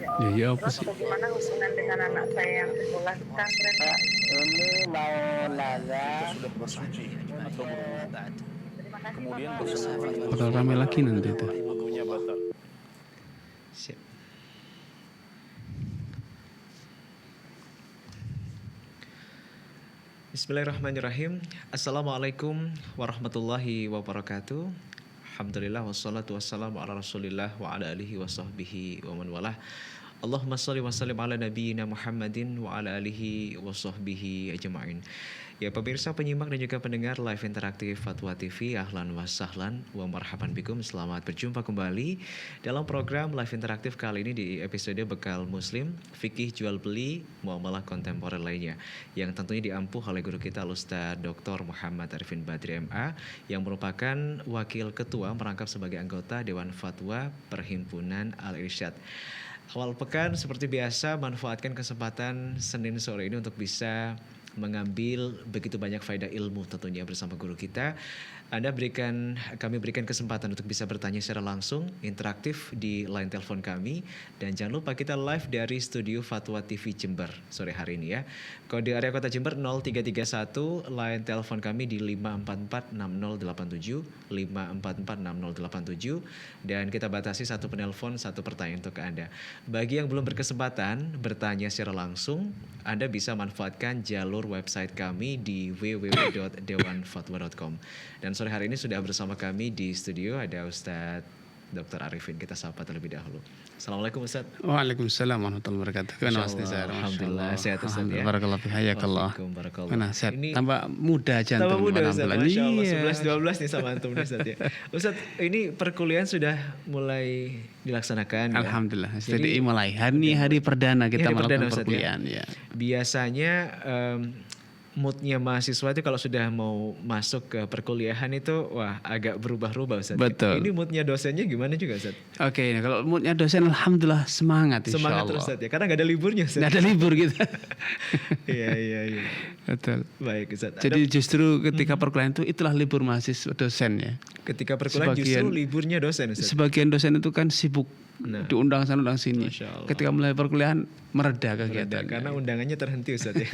ya. Ya, ya apa Terus sih? bagaimana hubungan dengan anak saya yang sekolah di pesantren, Pak? Ini mau nanya sudah bersuci atau berwudu. Terima kasih, Kemudian Bapak. bersafar Bakal rame lagi nanti itu. wudunya batal. Siap. Bismillahirrahmanirrahim. Assalamualaikum warahmatullahi wabarakatuh. Alhamdulillah wassalatu wassalamu ala rasulillah wa ala alihi wa sahbihi wa man walah. Allahumma salli wa sallim ala nabiyyina Muhammadin wa ala alihi wa sahbihi ajma'in. Ya pemirsa, penyimak dan juga pendengar live interaktif Fatwa TV, ahlan wa sahlan wa marhaban bikum. Selamat berjumpa kembali dalam program live interaktif kali ini di episode Bekal Muslim, Fikih Jual Beli Muamalah Kontemporer lainnya, yang tentunya diampuh oleh guru kita Ustaz Dr. Muhammad Arifin Badri MA, yang merupakan Wakil Ketua merangkap sebagai anggota Dewan Fatwa Perhimpunan Al-Irsyad. Awal pekan seperti biasa manfaatkan kesempatan Senin sore ini untuk bisa mengambil begitu banyak faedah ilmu tentunya bersama guru kita. Kami berikan kesempatan untuk bisa bertanya secara langsung, interaktif di line telepon kami. Dan jangan lupa kita live dari studio Fatwa TV Jember sore hari ini ya. Kode area kota Jember 0331, line telepon kami di 5446087, 5446087. Dan kita batasi satu penelpon, satu pertanyaan untuk Anda. Bagi yang belum berkesempatan bertanya secara langsung, Anda bisa manfaatkan jalur website kami di www.dewanfatwa.com. Dan sore hari ini sudah bersama kami di studio ada Ustadz Dr. Arifin. Kita sapa terlebih dahulu. Assalamualaikum Ustadz. Waalaikumsalam warahmatullahi wabarakatuh. Gimana Mas Nizar? Alhamdulillah sehat Ustadz ya. Barakallahu fi hayakallah. Barakallah. Mana sehat? Ini Tambah muda jantung. tambah muda Ustadz. Masya Allah. Iya. 11-12 nih sama antum nih Ustadz ya. Ustadz, ini perkuliahan sudah mulai dilaksanakan ya? Alhamdulillah. Jadi Jadi mulai hari perdana kita hari perdana, melakukan Ustadz, perkuliahan ya. Biasanya moodnya mahasiswa itu kalau sudah mau masuk ke perkuliahan itu wah agak berubah-ubah Ustadz. Betul. Ini moodnya dosennya gimana juga Ustadz? Oke, nah kalau moodnya dosen alhamdulillah semangat insyaallah. Semangat terus Ustadz ya, karena nggak ada liburnya Ustadz. Nggak ada libur gitu. Iya. Betul. Baik Ustadz. Jadi justru ketika perkuliahan itu itulah libur mahasiswa dosen ya. Ketika perkuliahan justru sebagian- liburnya dosen Ustadz. Sebagian dosen itu kan sibuk Nah. diundang sana undang sini. Masya Allah. Ketika mulai perkuliahan mereda Berada, kegiatan. karena undangannya terhenti Ustadz ya.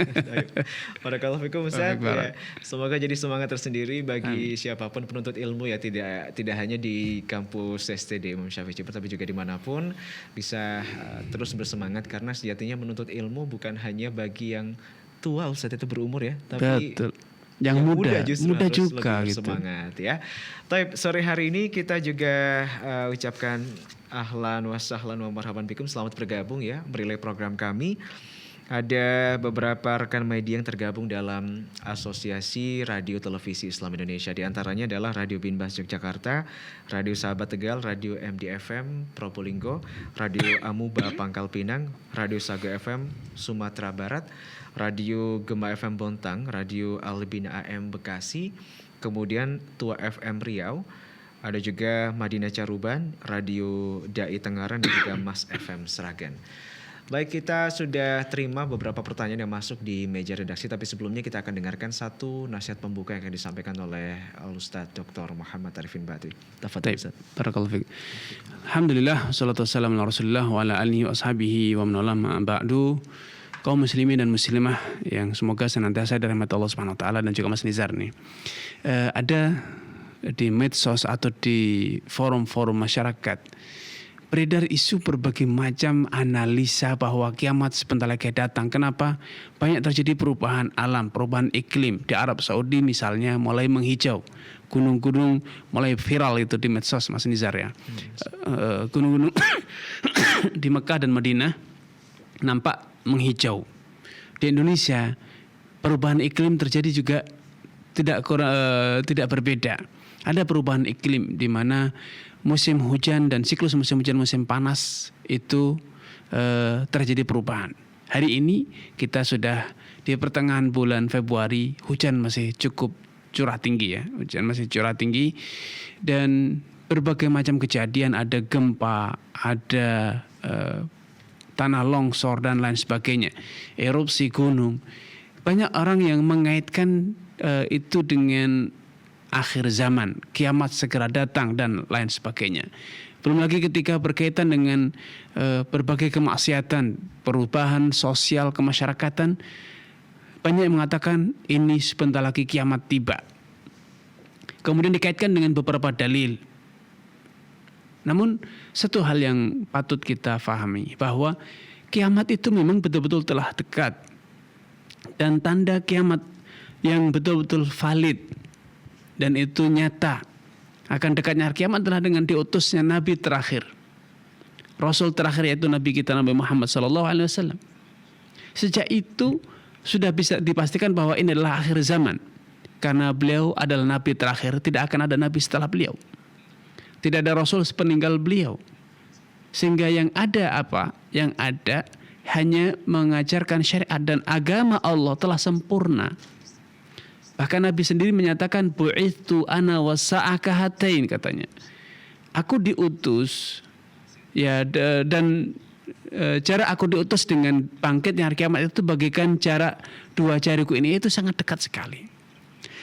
Barakallahu fikum Ustadz. Ya, semoga jadi semangat tersendiri bagi siapapun penuntut ilmu ya, tidak hanya di kampus STD Imam Syafi'i Jember tapi juga dimanapun bisa terus bersemangat, karena sejatinya menuntut ilmu bukan hanya bagi yang tua Ustadz itu berumur ya, tapi Betul. Yang muda justru muda harus juga lebih gitu. bersemangat ya. Taib, sore hari ini kita juga ucapkan ahlan wa sahlan wa marhaban bikum, selamat bergabung ya merelay program kami. Ada beberapa rekan media yang tergabung dalam Asosiasi Radio Televisi Islam Indonesia. Di antaranya adalah Radio Binbas Yogyakarta, Radio Sahabat Tegal, Radio MDFM Probolinggo, Radio Amuba Pangkal Pinang, Radio Saga FM Sumatera Barat, Radio Gema FM Bontang, Radio Albina AM Bekasi, kemudian Tua FM Riau, ada juga Madinah Caruban, Radio Dai Tengaran, dan juga Mas FM Seragen. Baik, kita sudah terima beberapa pertanyaan yang masuk di meja redaksi, tapi sebelumnya kita akan dengarkan satu nasihat pembuka yang akan disampaikan oleh Al-Ustadz Dr. Muhammad Arifin Badri. Tafadhol Ustadz. Barakallahu fiik. Alhamdulillah, wassalatu wassalamu ala Rasulillah wa ala alihi wa ashabihi wa man wala ma ba'du. Kaum muslimin dan muslimah yang semoga senantiasa dirahmati Allah Subhanahu wa taala, dan juga Mas Nizar nih. Ada di medsos atau di forum-forum masyarakat beredar isu berbagai macam analisa bahwa kiamat sebentar lagi datang. Kenapa? Banyak terjadi perubahan alam, perubahan iklim. Di Arab Saudi misalnya mulai menghijau. Gunung-gunung mulai viral itu di medsos, Mas Nizar ya. Gunung-gunung di Mekah dan Madinah nampak menghijau. Di Indonesia perubahan iklim terjadi juga tidak berbeda. Ada perubahan iklim di mana musim hujan dan siklus musim hujan musim panas itu terjadi perubahan. Hari ini kita sudah di pertengahan bulan Februari, hujan masih cukup curah tinggi ya. Hujan masih curah tinggi dan berbagai macam kejadian, ada gempa, ada tanah longsor dan lain sebagainya, erupsi gunung. Banyak orang yang mengaitkan itu dengan akhir zaman, kiamat segera datang dan lain sebagainya. Belum lagi ketika berkaitan dengan berbagai kemaksiatan, perubahan sosial kemasyarakatan, banyak yang mengatakan ini sebentar lagi kiamat tiba. Kemudian dikaitkan dengan beberapa dalil. Namun satu hal yang patut kita fahami, bahwa kiamat itu memang betul-betul telah dekat. Dan tanda kiamat yang betul-betul valid dan itu nyata akan dekatnya hari kiamat adalah dengan diutusnya Nabi terakhir, Rasul terakhir, yaitu Nabi kita Nabi Muhammad SAW. Sejak itu sudah bisa dipastikan bahwa ini adalah akhir zaman. Karena beliau adalah Nabi terakhir, tidak akan ada Nabi setelah beliau. Tidak ada Rasul sepeninggal beliau. Sehingga yang ada apa? Yang ada hanya mengajarkan syariat dan agama Allah telah sempurna. Bahkan Nabi sendiri menyatakan bu'ithu ana wasa'aka hatain, katanya. Aku diutus ya dan cara aku diutus dengan bangkitnya hari kiamat itu bagaikan jarak dua jariku ini, itu sangat dekat sekali.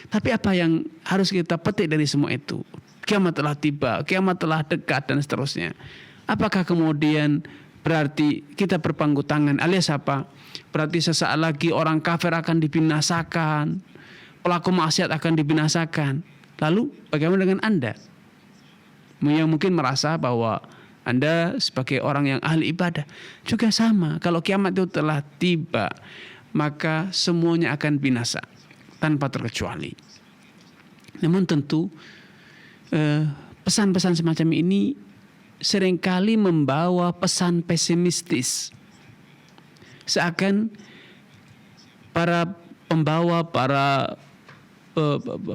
Tapi apa yang harus kita petik dari semua itu? Kiamat telah tiba, kiamat telah dekat dan seterusnya. Apakah kemudian berarti kita berpangku tangan, alias apa? Berarti sesaat lagi orang kafir akan dibinasakan, pelaku maksiat akan dibinasakan. Lalu bagaimana dengan Anda? Yang mungkin merasa bahwa Anda sebagai orang yang ahli ibadah juga sama. Kalau kiamat itu telah tiba, maka semuanya akan binasa tanpa terkecuali. Namun tentu pesan-pesan semacam ini seringkali membawa pesan pesimistis. Seakan para pembawa, para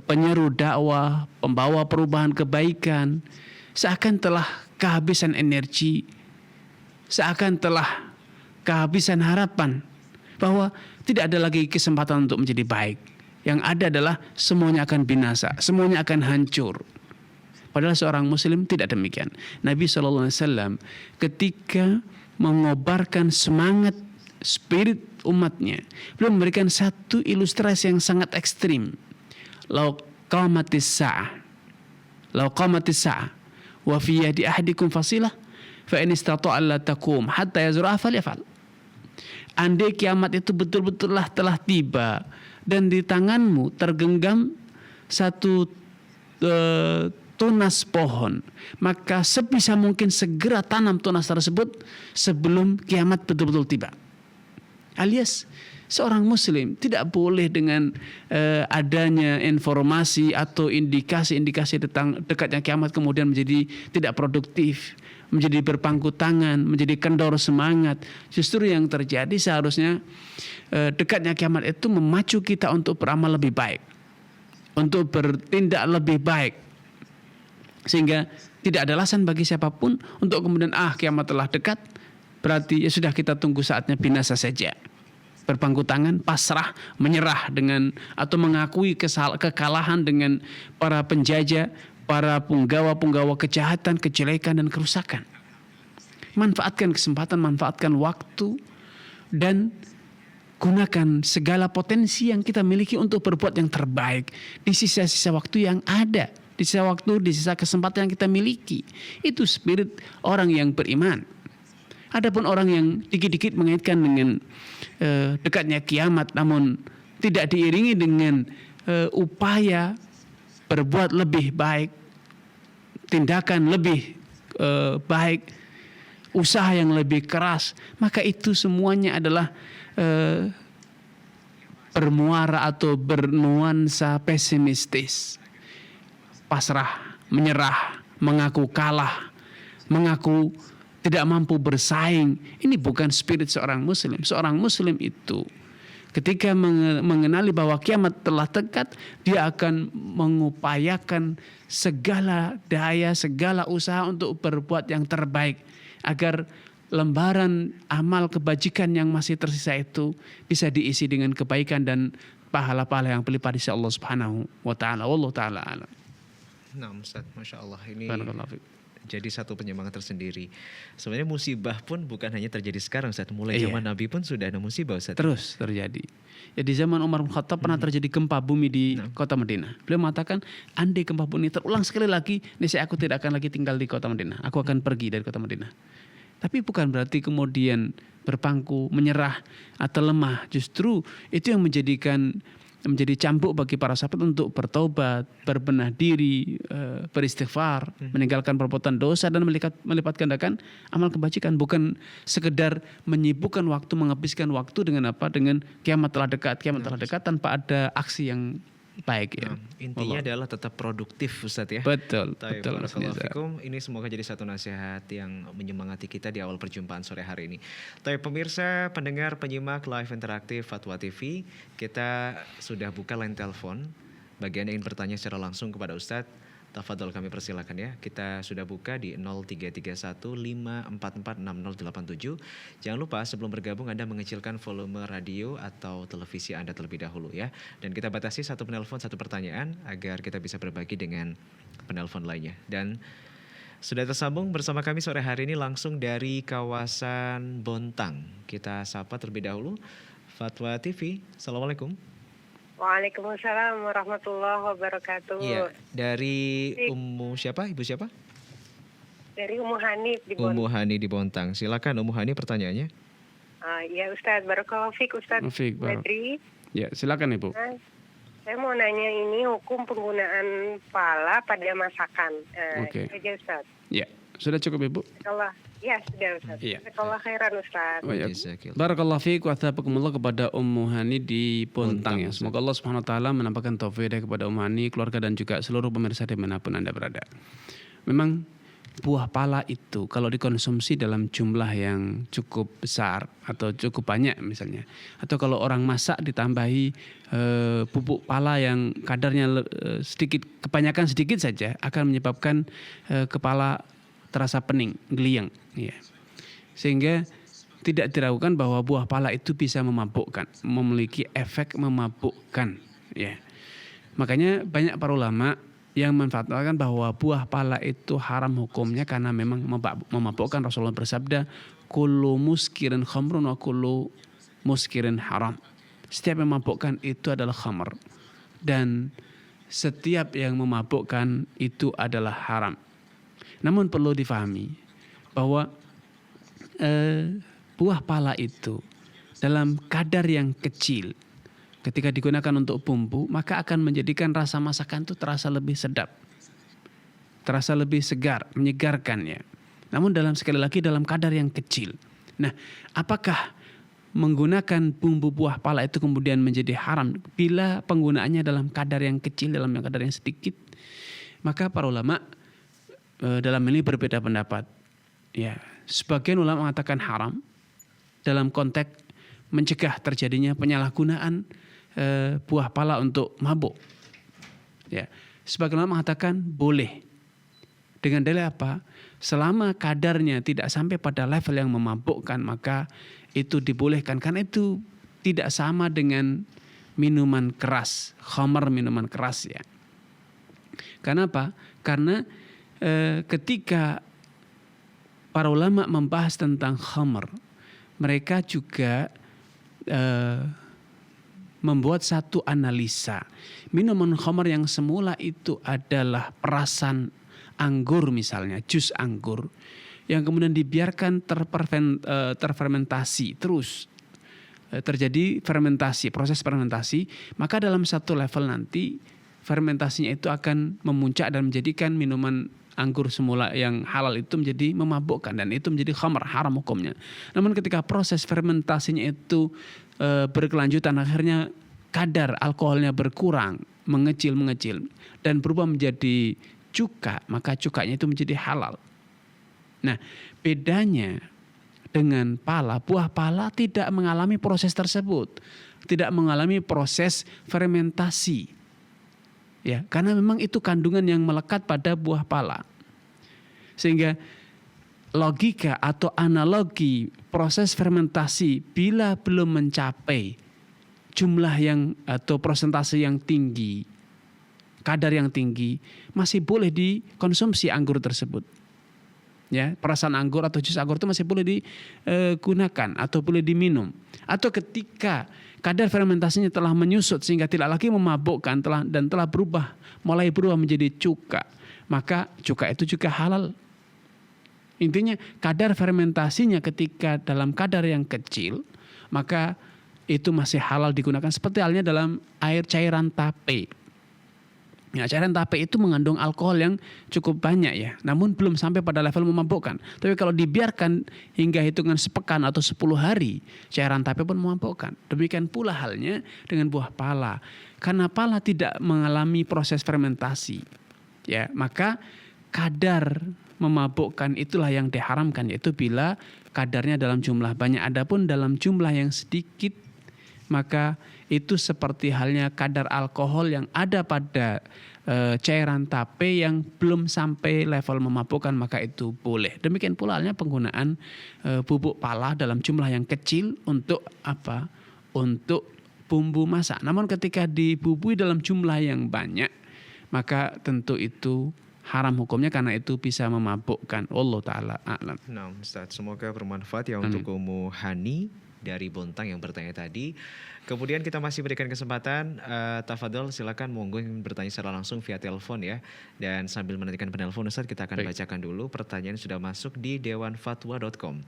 penyeru dakwah, pembawa perubahan kebaikan, seakan telah kehabisan energi, seakan telah kehabisan harapan bahwa tidak ada lagi kesempatan untuk menjadi baik. Yang ada adalah semuanya akan binasa, semuanya akan hancur. Padahal seorang muslim tidak demikian. Nabi SAW ketika mengobarkan semangat spirit umatnya, beliau memberikan satu ilustrasi yang sangat ekstrim. Lau qamatis sa'ah wa fi yadi ahadikum fasilah fa in istata'a alla taqum hatta yazra'a falyafal. Andai kiamat itu betul-betul telah tiba dan di tanganmu tergenggam satu tunas pohon, maka sebisa mungkin segera tanam tunas tersebut sebelum kiamat betul-betul tiba. Alias seorang muslim tidak boleh dengan adanya informasi atau indikasi-indikasi tentang dekatnya kiamat kemudian menjadi tidak produktif, menjadi berpangku tangan, menjadi kendor semangat. Justru yang terjadi seharusnya dekatnya kiamat itu memacu kita untuk beramal lebih baik, untuk bertindak lebih baik. Sehingga tidak ada alasan bagi siapapun untuk kemudian kiamat telah dekat, berarti ya sudah kita tunggu saatnya binasa saja. Berpangku tangan, pasrah, menyerah dengan atau mengakui kekalahan dengan para penjajah, para punggawa-punggawa kejahatan, kejelekan dan kerusakan. Manfaatkan kesempatan, manfaatkan waktu dan gunakan segala potensi yang kita miliki untuk berbuat yang terbaik di sisa-sisa waktu yang ada, di sisa waktu, di sisa kesempatan yang kita miliki. Itu spirit orang yang beriman. Adapun orang yang dikit-dikit mengaitkan dengan dekatnya kiamat, namun tidak diiringi dengan upaya berbuat lebih baik, tindakan lebih baik, usaha yang lebih keras, maka itu semuanya adalah bermuara atau bernuansa pesimistis. Pasrah, menyerah, mengaku kalah, mengaku tidak mampu bersaing. Ini bukan spirit seorang muslim. Seorang muslim itu ketika mengenali bahwa kiamat telah dekat, dia akan mengupayakan segala daya, segala usaha untuk berbuat yang terbaik agar lembaran amal kebajikan yang masih tersisa itu bisa diisi dengan kebaikan dan pahala-pahala yang berlipat di sisi Allah Subhanahu wa taala. Wallahu taala alam. Nah, Ustaz, Masya Allah, ini jadi satu penyemangat tersendiri. Sebenarnya musibah pun bukan hanya terjadi sekarang Ustaz, mulai Iya. zaman Nabi pun sudah ada musibah Ustaz. Terus terjadi. Ya di zaman Umar bin Khattab pernah terjadi gempa bumi di kota Madinah. Beliau mengatakan, andai gempa bumi terulang sekali lagi, niscaya aku tidak akan lagi tinggal di kota Madinah. Aku akan pergi dari kota Madinah. Tapi bukan berarti kemudian berpangku, menyerah atau lemah. Justru itu yang menjadi cambuk bagi para sahabat untuk bertobat, berbenah diri, beristighfar, meninggalkan perbuatan dosa dan melipat gandakan amal kebajikan. Bukan sekedar menyibukkan waktu, menghabiskan waktu dengan apa? Dengan kiamat telah dekat tanpa ada aksi yang baik ya. Intinya adalah tetap produktif Ustaz ya. Betul, Taib, betul. barakallahu fikum. Ini semoga jadi satu nasihat yang menyemangati kita di awal perjumpaan sore hari ini. Tapi pemirsa, pendengar, penyimak live interaktif Fatwa TV, kita sudah buka line telepon. Bagi Anda yang ingin bertanya secara langsung kepada Ustadz, tafadhol kami persilakan ya. Kita sudah buka di 033154460087. Jangan lupa sebelum bergabung Anda mengecilkan volume radio atau televisi Anda terlebih dahulu ya. Dan kita batasi satu penelpon satu pertanyaan agar kita bisa berbagi dengan penelpon lainnya. Dan sudah tersambung bersama kami sore hari ini langsung dari kawasan Bontang. Kita sapa terlebih dahulu Fatwa TV. Assalamualaikum. Waalaikumsalam warahmatullahi wabarakatuh. Iya, dari Ummu siapa? Ibu siapa? Dari Ummu Hanif di Ummu Hani di Bontang. Silakan Ummu Hani pertanyaannya. Ya Ustadz, barakallahu fiik Ustadz Fiik, Badri. Ya, silakan Ibu. Saya mau nanya ini hukum penggunaan pala pada masakan. Oke. Itu aja Ustadz. Ya, sudah cukup Ibu? Ya sudah Ustadz. Iya. Kalau khairan Ustadz. Jazakillah. Barakallahu fiik wa thabakumullah kepada Ummu Hani di Bontang ya. Semoga Allah Subhanahu wa taala menampakkan taufik kepada Ummu Hani, keluarga dan juga seluruh pemirsa dimanapun Anda berada. Memang buah pala itu kalau dikonsumsi dalam jumlah yang cukup besar atau cukup banyak misalnya, atau kalau orang masak ditambahi bubuk pala yang kadarnya sedikit, kebanyakan sedikit saja akan menyebabkan kepala terasa pening, geliang, ya. Sehingga tidak diragukan bahwa buah pala itu bisa memabukkan, memiliki efek memabukkan, ya. Makanya banyak para ulama yang menfatwakan bahwa buah pala itu haram hukumnya karena memang memabukkan. Rasulullah bersabda, kullu muskirin khamrun wa kullu muskirin haram. Setiap yang memabukkan itu adalah khamr, dan setiap yang memabukkan itu adalah haram. Namun perlu difahami bahwa buah pala itu dalam kadar yang kecil ketika digunakan untuk bumbu maka akan menjadikan rasa masakan itu terasa lebih sedap, terasa lebih segar, menyegarkan ya. Namun sekali lagi dalam kadar yang kecil. Nah, apakah menggunakan bumbu buah pala itu kemudian menjadi haram bila penggunaannya dalam kadar yang kecil, dalam kadar yang sedikit? Maka para ulama dalam ini berbeda pendapat. Ya, sebagian ulama mengatakan haram dalam konteks mencegah terjadinya penyalahgunaan buah pala untuk mabuk. Ya, sebagian ulama mengatakan boleh. Dengan dalil apa? Selama kadarnya tidak sampai pada level yang memabukkan maka itu dibolehkan, karena itu tidak sama dengan minuman keras, khamar, minuman keras ya. Karena apa? Karena ketika para ulama membahas tentang khamr, mereka juga membuat satu analisa. Minuman khamr yang semula itu adalah perasan anggur misalnya, jus anggur, yang kemudian dibiarkan terfermentasi terus. Terjadi fermentasi, proses fermentasi, maka dalam satu level nanti fermentasinya itu akan memuncak dan menjadikan minuman anggur semula yang halal itu menjadi memabukkan, dan itu menjadi khamr, haram hukumnya. Namun ketika proses fermentasinya itu berkelanjutan, akhirnya kadar alkoholnya berkurang, mengecil dan berubah menjadi cuka, maka cukanya itu menjadi halal. Nah, bedanya dengan pala, buah pala tidak mengalami proses tersebut, tidak mengalami proses fermentasi. Ya, karena memang itu kandungan yang melekat pada buah pala. Sehingga logika atau analogi proses fermentasi bila belum mencapai jumlah yang atau persentase yang tinggi, kadar yang tinggi, masih boleh dikonsumsi anggur tersebut. Ya, perasan anggur atau jus anggur itu masih boleh digunakan atau boleh diminum. Atau ketika kadar fermentasinya telah menyusut sehingga tidak lagi memabukkan dan telah mulai berubah menjadi cuka, maka cuka itu juga halal. Intinya kadar fermentasinya ketika dalam kadar yang kecil, maka itu masih halal digunakan, seperti halnya dalam air cairan tape. Ya, cairan tape itu mengandung alkohol yang cukup banyak ya, namun belum sampai pada level memabukkan. Tapi kalau dibiarkan hingga hitungan sepekan atau 10 hari, cairan tape pun memabukkan. Demikian pula halnya dengan buah pala. Karena pala tidak mengalami proses fermentasi, ya, maka kadar memabukkan itulah yang diharamkan, yaitu bila kadarnya dalam jumlah banyak. Adapun dalam jumlah yang sedikit, maka itu seperti halnya kadar alkohol yang ada pada cairan tape yang belum sampai level memabukkan, maka itu boleh. Demikian pula halnya penggunaan bubuk pala dalam jumlah yang kecil untuk apa? Untuk bumbu masak. Namun ketika dibubui dalam jumlah yang banyak, maka tentu itu haram hukumnya karena itu bisa memabukkan. Wallahu taala a'lam. Nah, Ustaz, semoga bermanfaat ya untuk Umu Hani dari Bontang yang bertanya tadi. Kemudian kita masih berikan kesempatan, tafadhol silakan monggo yang bertanya secara langsung via telepon ya. Dan sambil menantikan penelpon Ustaz, kita akan bacakan dulu pertanyaan yang sudah masuk di dewanfatwa.com.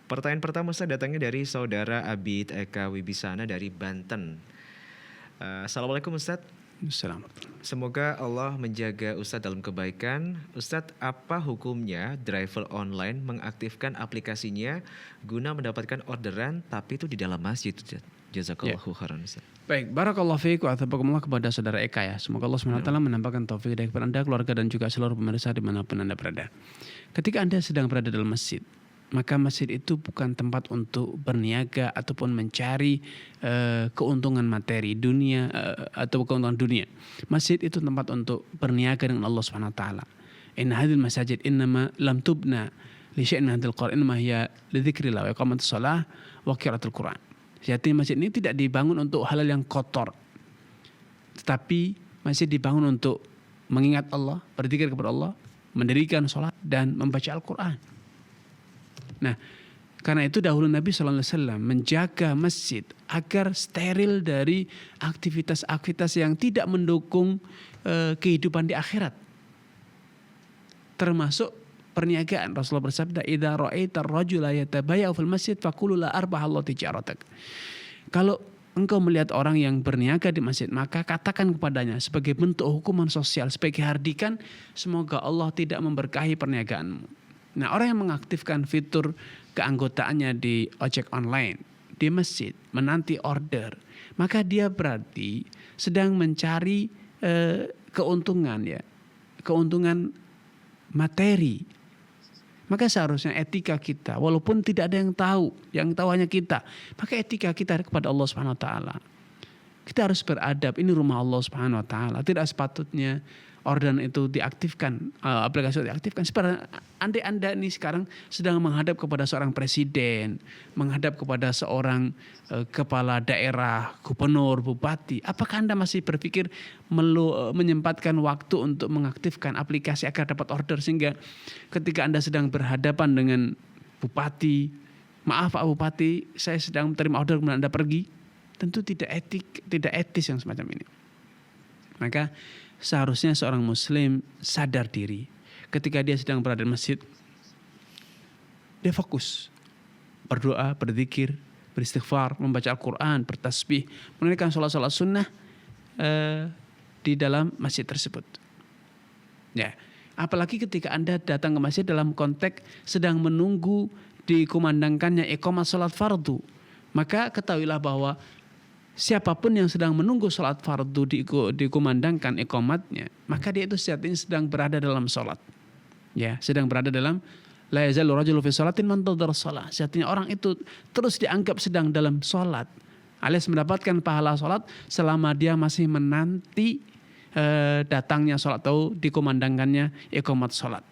Pertanyaan pertama Ustaz datangnya dari saudara Abid Eka Wibisana dari Banten. Assalamualaikum Ustaz. Assalamualaikum. Semoga Allah menjaga Ustadz dalam kebaikan. Ustadz, apa hukumnya driver online mengaktifkan aplikasinya guna mendapatkan orderan tapi itu di dalam masjid? Jazakallahu khairan Ustadz. Baik, barakallahu fiik wa athabakumullah kepada saudara Eka ya. Semoga Allah SWT menampakkan taufik hidayah kepada Anda, keluarga dan juga seluruh pemirsa dimanapun Anda berada. Ketika Anda sedang berada dalam masjid, maka masjid itu bukan tempat untuk berniaga ataupun mencari keuntungan materi dunia atau keuntungan dunia. Masjid itu tempat untuk berniaga dengan Allah Subhanahu wa taala. Inna hadhil masajid innama lam tubna li syai'in hadhil Qur'an innama hiya li dzikrillah wa iqamatus shalah wa qiraatul Qur'an. Jadi masjid ini tidak dibangun untuk hal yang kotor. Tetapi masjid dibangun untuk mengingat Allah, berzikir kepada Allah, mendirikan salat dan membaca Al-Qur'an. Nah, karena itu dahulu Nabi SAW menjaga masjid agar steril dari aktivitas-aktivitas yang tidak mendukung kehidupan di akhirat. Termasuk perniagaan. Rasulullah bersabda, "Idza ra'aita ar-rajula yatabaya'u fil masjid faqul la arbahallahu tijaratak." Kalau engkau melihat orang yang berniaga di masjid, maka katakan kepadanya sebagai bentuk hukuman sosial, sebagai hardikan, semoga Allah tidak memberkahi perniagaanmu. Nah, orang yang mengaktifkan fitur keanggotaannya di ojek online, di masjid, menanti order, maka dia berarti sedang mencari keuntungan ya, keuntungan materi. Maka seharusnya etika kita, walaupun tidak ada yang tahu hanya kita, maka etika kita kepada Allah Subhanahu wa taala. Kita harus beradab, ini rumah Allah Subhanahu wa taala. Tidak sepatutnya orderan itu diaktifkan, aplikasi itu diaktifkan. Sebenarnya andai Anda ini sekarang sedang menghadap kepada seorang presiden, menghadap kepada seorang kepala daerah, gubernur, bupati, apakah Anda masih berpikir menyempatkan waktu untuk mengaktifkan aplikasi agar dapat order, sehingga ketika Anda sedang berhadapan dengan bupati, maaf Pak Bupati, saya sedang menerima order kemudian Anda pergi, tentu tidak etis yang semacam ini. Maka seharusnya seorang muslim sadar diri. Ketika dia sedang berada di masjid, dia fokus berdoa, berzikir, beristighfar, membaca Al-Quran, bertasbih, menunaikan sholat-sholat sunnah di dalam masjid tersebut. Ya, apalagi ketika Anda datang ke masjid dalam konteks sedang menunggu dikumandangkannya iqamah sholat fardu, maka ketahuilah bahwa siapapun yang sedang menunggu sholat fardu dikumandangkan iqamatnya, maka dia itu saat ini sedang berada dalam sholat. Ya, sedang berada dalam la yazalu rajulu fi sholatin man tadhara shalah. Artinya orang itu terus dianggap sedang dalam sholat, alias mendapatkan pahala sholat selama dia masih menanti datangnya sholat atau dikumandangkannya iqamat sholat.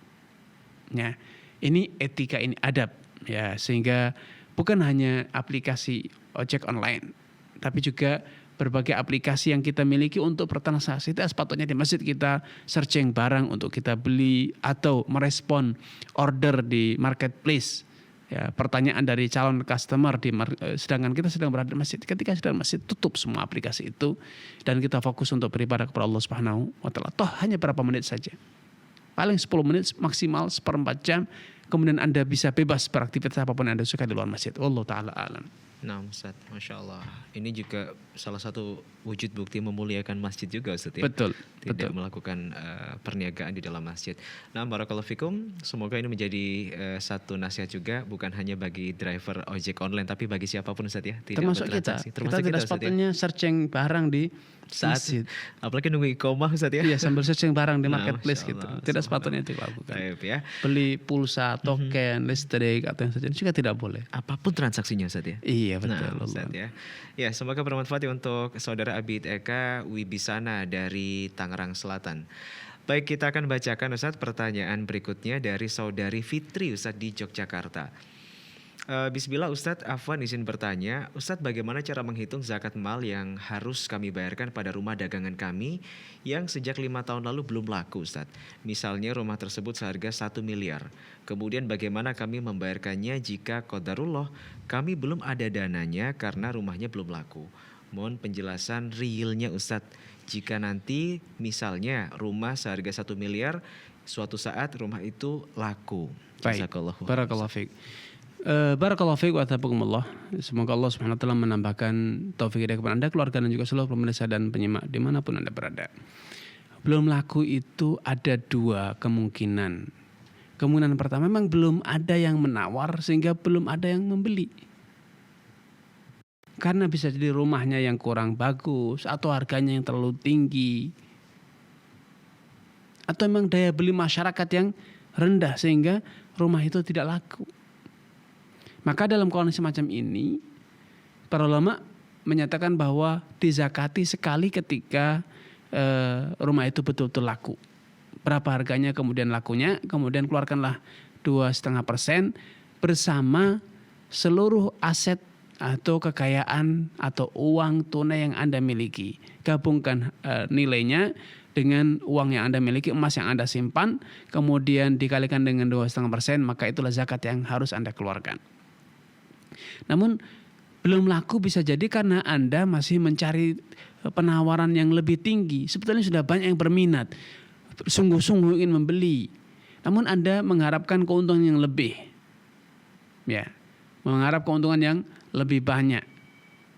Ya, ini etika, ini adab. Ya, sehingga bukan hanya aplikasi ojek online, tapi juga berbagai aplikasi yang kita miliki untuk bertransaksi. Tidak sepatutnya di masjid kita searching barang untuk kita beli atau merespon order di marketplace. Ya, pertanyaan dari calon customer sedangkan kita sedang berada di masjid. Ketika sedang masjid, tutup semua aplikasi itu dan kita fokus untuk beribadah kepada Allah Subhanahu wa taala. Toh hanya berapa menit saja. Paling 10 menit, maksimal seperempat jam. Kemudian Anda bisa bebas beraktivitas apapun yang Anda suka di luar masjid. Wallahu taala alam. Nah, Ustaz, Masya Allah. Ini juga salah satu wujud bukti memuliakan masjid juga, Ustaz ya. Betul. Tidak melakukan perniagaan di dalam masjid. Nah, barakallahu fikum. Semoga ini menjadi satu nasihat juga, bukan hanya bagi driver ojek online, tapi bagi siapapun, Ustaz ya. Tidak Termasuk kita. Kita tidak sepatutnya searching barang di saat masjid. Apalagi nunggu iqomah, Ustaz ya. Iya, sambil searching barang di Nah, marketplace Masya gitu. Allah, Tidak sepatutnya itu dilakukan. Baik ya. Beli pulsa, token, listrik atau yang sejenis juga tidak boleh. Apapun transaksinya, Ustaz ya. Iya, betul. Nah, Ustaz ya. Ya, semoga bermanfaat ya untuk saudara Abid Eka Wibisana dari Tangerang Selatan. Baik, kita akan bacakan Ustaz pertanyaan berikutnya dari saudari Fitri Ustaz di Yogyakarta. Bismillah Ustadz, Afwan izin bertanya, Ustadz bagaimana cara menghitung zakat mal yang harus kami bayarkan pada rumah dagangan kami yang sejak 5 tahun lalu belum laku Ustadz. Misalnya rumah tersebut seharga 1 miliar. Kemudian bagaimana kami membayarkannya jika qadarullah kami belum ada dananya karena rumahnya belum laku. Mohon penjelasan realnya Ustadz. Jika nanti misalnya rumah seharga 1 miliar, suatu saat rumah itu laku. Baik, barakallahu fiik. Barakallahu fiik wa tabakumullah. Semoga Allah Subhanahu wa taala menambahkan taufik hidayah kepada Anda, keluarga dan juga seluruh pemirsa dan penyimak dimanapun Anda berada. Belum laku itu ada 2 kemungkinan. Kemungkinan pertama memang belum ada yang menawar sehingga belum ada yang membeli. Karena bisa jadi rumahnya yang kurang bagus atau harganya yang terlalu tinggi. Atau memang daya beli masyarakat yang rendah sehingga rumah itu tidak laku. Maka dalam kondisi semacam ini, para ulama menyatakan bahwa dizakati sekali ketika rumah itu betul-betul laku. Berapa harganya kemudian lakunya, kemudian keluarkanlah 2,5% bersama seluruh aset atau kekayaan atau uang tunai yang Anda miliki. Gabungkan nilainya dengan uang yang Anda miliki, emas yang Anda simpan, kemudian dikalikan dengan 2,5%, maka itulah zakat yang harus Anda keluarkan. Namun belum laku bisa jadi karena Anda masih mencari penawaran yang lebih tinggi. Sebetulnya sudah banyak yang berminat, sungguh-sungguh ingin membeli. Namun Anda mengharapkan keuntungan yang lebih. Ya, mengharap keuntungan yang lebih banyak.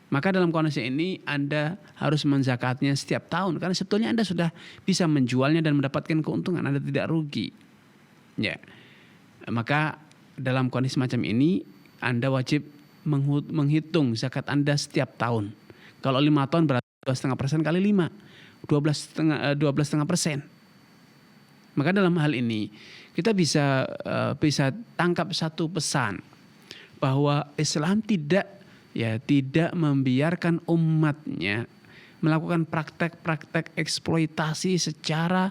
Maka dalam kondisi ini Anda harus menzakatnya setiap tahun. Karena sebetulnya Anda sudah bisa menjualnya dan mendapatkan keuntungan. Anda tidak rugi. Ya, maka dalam kondisi macam ini Anda wajib menghitung zakat Anda setiap tahun. Kalau 5 tahun berarti 2,5% kali 5, 12,5%. Maka dalam hal ini kita bisa tangkap satu pesan bahwa Islam tidak membiarkan umatnya melakukan praktek-praktek eksploitasi secara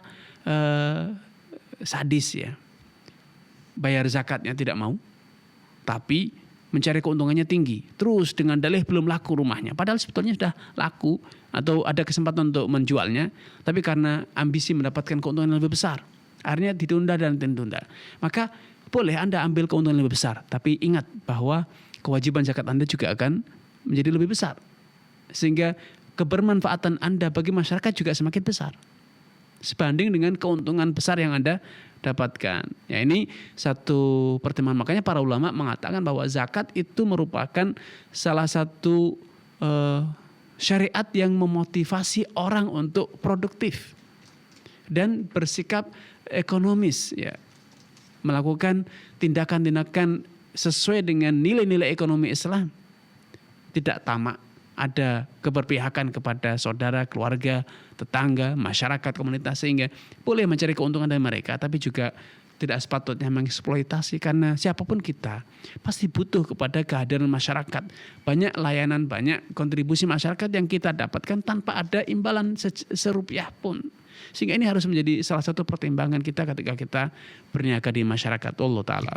sadis ya. Bayar zakatnya tidak mau, tapi mencari keuntungannya tinggi. Terus dengan dalih belum laku rumahnya. Padahal sebetulnya sudah laku atau ada kesempatan untuk menjualnya. Tapi karena ambisi mendapatkan keuntungan yang lebih besar. Akhirnya ditunda dan ditunda. Maka boleh Anda ambil keuntungan yang lebih besar. Tapi ingat bahwa kewajiban zakat Anda juga akan menjadi lebih besar. Sehingga kebermanfaatan Anda bagi masyarakat juga semakin besar. Sebanding dengan keuntungan besar yang Anda dapatkan. Ya, ini satu pertimbangan. Makanya para ulama mengatakan bahwa zakat itu merupakan salah satu syariat yang memotivasi orang untuk produktif dan bersikap ekonomis, ya, melakukan tindakan-tindakan sesuai dengan nilai-nilai ekonomi Islam. Tidak tamak, ada keberpihakan kepada saudara, keluarga, tetangga, masyarakat, komunitas, sehingga boleh mencari keuntungan dari mereka, tapi juga tidak sepatutnya mengeksploitasi karena siapapun kita pasti butuh kepada kehadiran masyarakat. Banyak layanan, banyak kontribusi masyarakat yang kita dapatkan tanpa ada imbalan serupiah pun. Sehingga ini harus menjadi salah satu pertimbangan kita ketika kita berniaga di masyarakat. Allah Ta'ala.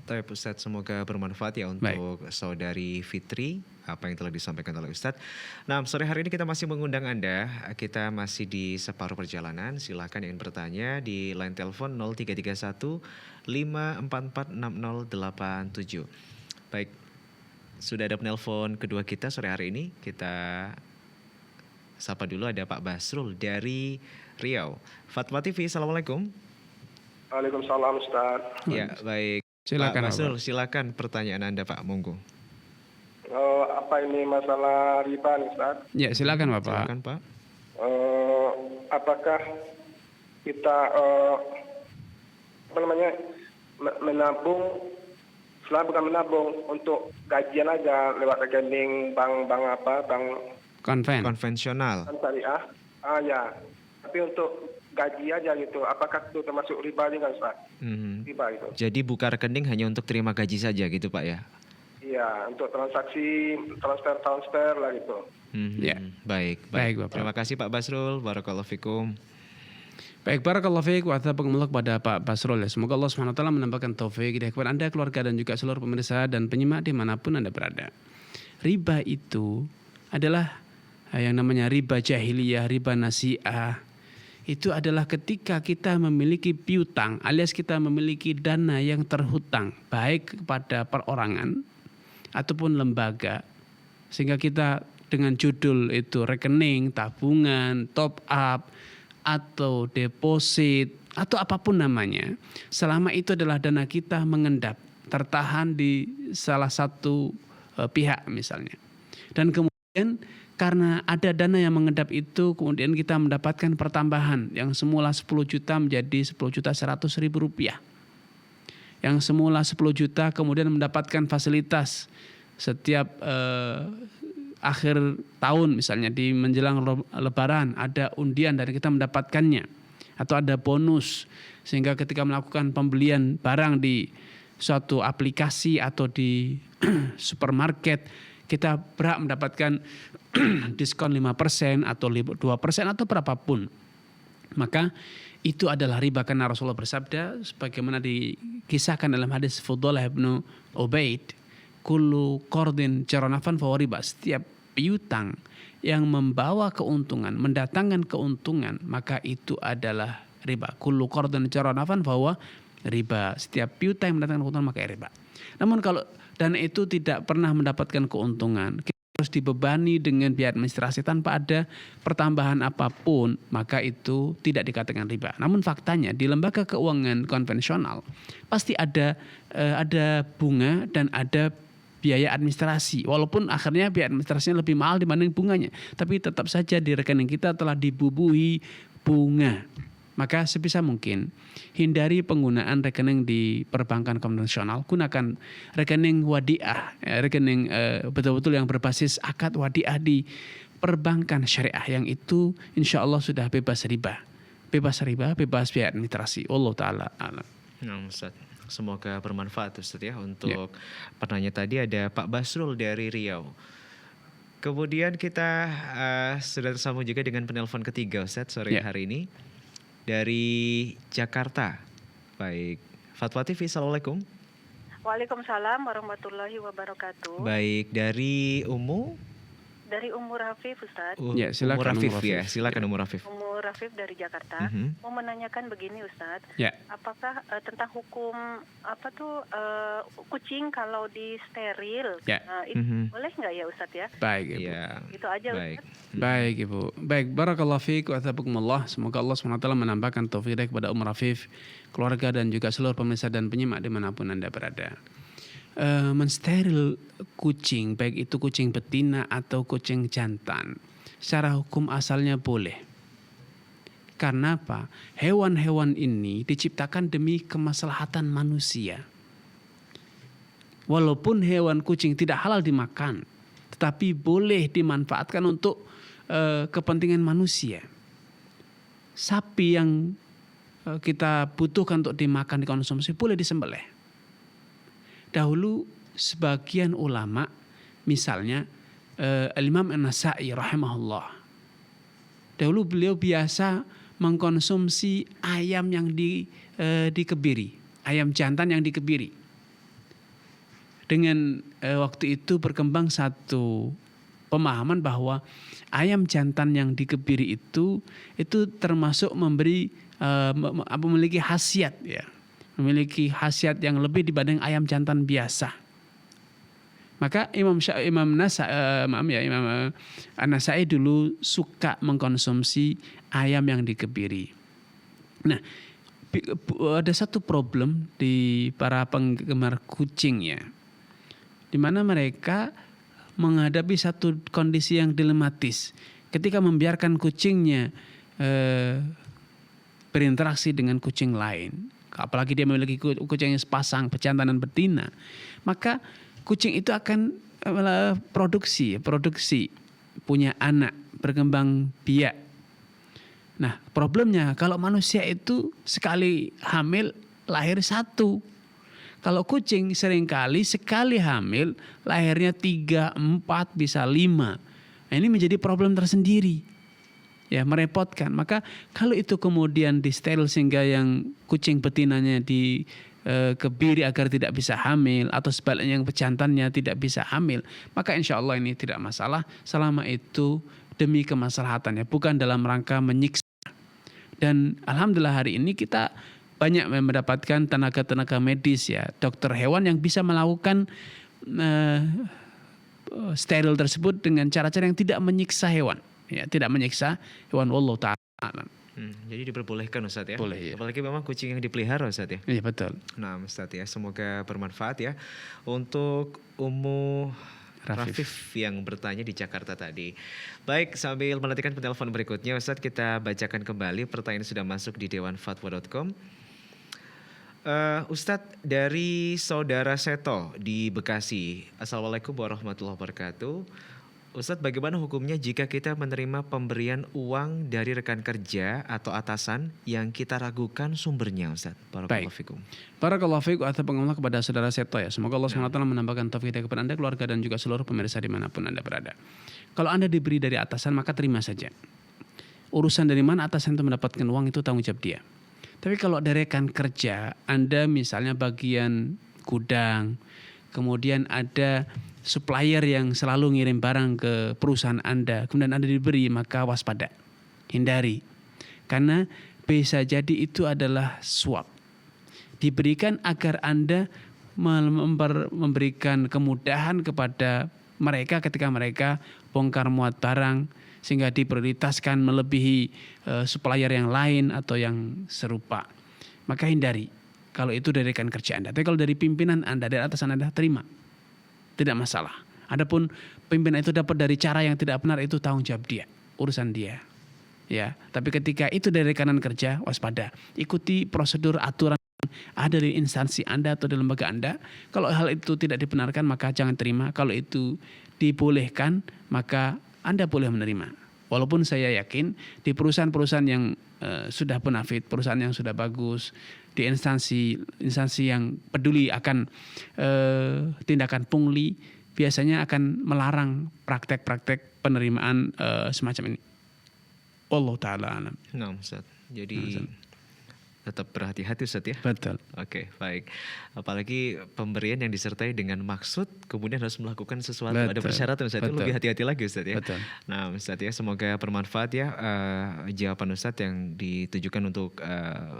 Tapi Ustadz, semoga bermanfaat ya untuk saudari Fitri apa yang telah disampaikan oleh Ustadz. Nah, sore hari ini kita masih mengundang Anda. Kita masih di separuh perjalanan. Silakan yang bertanya di line telepon 0331 544 6087. Baik, sudah ada penelpon kedua kita sore hari ini. Kita sapa dulu, ada Pak Basrul dari Riau. Fatwa TV, Assalamualaikum. Waalaikumsalam Ustaz. Ya, baik. Silakan, Pak Basrul, Bapak. silakan pertanyaan Anda, Pak. Monggo. Apa ini masalah riba nih Ustaz? Ya, silakan Bapak. Silakan, Pak. Apakah kita menabung, setelah bukan menabung, untuk gajian aja lewat rekening bank Konvensional. syariah? Ya. Tapi untuk gaji aja gitu, apakah itu termasuk riba juga Ustaz? Riba itu. Jadi buka rekening hanya untuk terima gaji saja gitu, Pak ya? Iya, untuk transaksi transfer lah gitu. Ya. Baik, Baik, Bapak. Terima kasih Pak Basrul. Barakallahu fikum. Baik, barakallahu fiik wa taqabbalallahu kepada Pak Basrul. Semoga Allah SWT menambahkan taufik hidayah kepada Anda, keluarga, dan juga seluruh pemirsa dan penyimak dimanapun Anda berada. Riba itu adalah yang namanya riba jahiliyah, riba nasi'ah. Itu adalah ketika kita memiliki piutang alias kita memiliki dana yang terhutang baik kepada perorangan ataupun lembaga, sehingga kita dengan judul itu rekening, tabungan, top up atau deposit atau apapun namanya, selama itu adalah dana kita mengendap tertahan di salah satu pihak misalnya, dan kemudian karena ada dana yang mengendap itu, kemudian kita mendapatkan pertambahan yang semula 10 juta menjadi 10.100.000 rupiah. Yang semula 10 juta kemudian mendapatkan fasilitas setiap akhir tahun misalnya di menjelang lebaran ada undian dan kita mendapatkannya. Atau ada bonus sehingga ketika melakukan pembelian barang di suatu aplikasi atau di supermarket kita berhak mendapatkan diskon 5% atau 2% atau berapapun. Maka itu adalah riba karena Rasulullah bersabda sebagaimana dikisahkan dalam hadis Fudhalah bin Ubaid, kullu qardin jaranafan fa riba. Setiap piutang yang membawa keuntungan, mendatangkan keuntungan, maka itu adalah riba. Kullu qardin jaranafan fa riba. Setiap piutang yang mendatangkan keuntungan maka riba. Namun kalau dana itu tidak pernah mendapatkan keuntungan, kita harus dibebani dengan biaya administrasi tanpa ada pertambahan apapun, maka itu tidak dikatakan riba. Namun faktanya di lembaga keuangan konvensional pasti ada bunga dan ada biaya administrasi. Walaupun akhirnya biaya administrasinya lebih mahal dibanding bunganya, tapi tetap saja di rekening kita telah dibubuhi bunga. Maka sebisa mungkin hindari penggunaan rekening di perbankan konvensional, gunakan rekening wadiah, rekening betul-betul yang berbasis akad wadiah di perbankan syariah yang itu insya Allah sudah bebas riba, bebas biaya administrasi. Allah Taala alam. Nah, Ustaz, semoga bermanfaat Ustaz ya untuk penanya tadi. Ada Pak Basrul dari Riau. Kemudian kita sudah tersambung juga dengan penelpon ketiga Ustaz sore hari ini. Dari Jakarta. Baik. Fatwa TV, Assalamualaikum. Waalaikumsalam warahmatullahi wabarakatuh. Baik, dari Umu? Dari Umur Hafif, Ustaz. Ya, silakan, Umur Hafif Umur ya. Hafif. Silakan Umur Hafif. Umur Hafif dari Jakarta. Mau menanyakan begini, Ustaz. Ya. Apakah tentang hukum kucing kalau di steril? Ya. Itu boleh nggak ya, Ustaz ya? Baik, Ibu. Ya. Itu aja, Baik. Ustaz. Baik, Ibu. Baik, barakallahu fiik wa athabakumullah. Semoga Allah SWT menambahkan taufik kepada Umar Hafif, keluarga dan juga seluruh pemirsa dan penyimak dimanapun Anda berada. Mensteril kucing, baik itu kucing betina atau kucing jantan, secara hukum asalnya boleh. Karena apa? Hewan-hewan ini diciptakan demi kemaslahatan manusia. Walaupun hewan kucing tidak halal dimakan, tetapi boleh dimanfaatkan untuk kepentingan manusia. Sapi yang kita butuhkan untuk dimakan, dikonsumsi, boleh disembelih. Dahulu sebagian ulama, misalnya Al-Imam An-Nasa'i rahimahullah, dahulu beliau biasa mengkonsumsi ayam yang dikebiri, ayam jantan yang dikebiri. dengan waktu itu berkembang satu pemahaman bahwa ayam jantan yang dikebiri itu termasuk memiliki khasiat ya. Memiliki khasiat yang lebih dibanding ayam jantan biasa. Maka Imam An-Nasai dulu suka mengkonsumsi ayam yang dikebiri. Nah, ada satu problem di para penggemar kucing ya, di mana mereka menghadapi satu kondisi yang dilematis ketika membiarkan kucingnya berinteraksi dengan kucing lain. Apalagi dia memiliki kucing yang sepasang, pejantan dan betina, maka kucing itu akan produksi punya anak, berkembang biak. Nah, problemnya kalau manusia itu sekali hamil lahir satu. Kalau kucing seringkali sekali hamil lahirnya 3, 4, bisa 5. Nah, ini menjadi problem tersendiri. Ya, merepotkan. Maka kalau itu kemudian di steril sehingga yang kucing betinanya dikebiri agar tidak bisa hamil, atau sebaliknya yang pejantannya tidak bisa hamil, maka insya Allah ini tidak masalah selama itu demi kemaslahatannya, bukan dalam rangka menyiksa. Dan alhamdulillah hari ini kita banyak mendapatkan tenaga-tenaga medis ya, dokter hewan yang bisa melakukan steril tersebut dengan cara-cara yang tidak menyiksa hewan. Ya, tidak menyiksa hewan. Wallahu ta'ala. Jadi diperbolehkan Ustaz ya. Boleh, ya. Apalagi memang kucing yang dipelihara Ustaz ya. Iya betul. Nah Ustaz ya, semoga bermanfaat ya. Untuk Ummu Rafif yang bertanya di Jakarta tadi. Baik, sambil menantikan penelpon berikutnya Ustaz, kita bacakan kembali pertanyaan sudah masuk di dewanfatwa.com. Ustadz, dari saudara Seto di Bekasi. Assalamualaikum warahmatullahi wabarakatuh. Ustadz, bagaimana hukumnya jika kita menerima pemberian uang dari rekan kerja atau atasan yang kita ragukan sumbernya, Ustadz? Barakallahu fikum. Barakallahu fikum atas pengawalan kepada saudara Seto ya. Semoga Allah SWT menambahkan taufik kepada Anda, keluarga dan juga seluruh pemirsa dimanapun Anda berada. Kalau Anda diberi dari atasan maka terima saja. Urusan dari mana atasan itu mendapatkan uang itu tanggung jawab dia. Tapi kalau dari rekan kerja, Anda misalnya bagian gudang, kemudian ada supplier yang selalu ngirim barang ke perusahaan Anda, kemudian Anda diberi, maka waspada, hindari. Karena bisa jadi itu adalah suap. Diberikan agar Anda memberikan kemudahan kepada mereka ketika mereka bongkar muat barang, sehingga diprioritaskan melebihi supplier yang lain atau yang serupa. Maka hindari kalau itu dari rekan kerja Anda. Tapi kalau dari pimpinan Anda, dari atasan Anda, terima. Tidak masalah. Adapun pimpinan itu dapat dari cara yang tidak benar, itu tanggung jawab dia, urusan dia. Ya, tapi ketika itu dari rekanan kerja, waspada. Ikuti prosedur aturan ada di instansi Anda atau di lembaga Anda. Kalau hal itu tidak dibenarkan maka jangan terima. Kalau itu dibolehkan maka Anda boleh menerima. Walaupun saya yakin di perusahaan-perusahaan yang sudah bonafit, perusahaan yang sudah bagus, di instansi yang peduli akan tindakan pungli, biasanya akan melarang praktek-praktek penerimaan semacam ini. Allah Ta'ala alam. Nah Ustaz, jadi tetap berhati-hati Ustaz ya. Betul. Oke, baik. Apalagi pemberian yang disertai dengan maksud, kemudian harus melakukan sesuatu. Betul. Ada persyaratan Ustaz, itu lebih hati-hati lagi Ustaz ya. Betul. Nah Ustaz ya, semoga bermanfaat ya jawaban Ustaz yang ditujukan untuk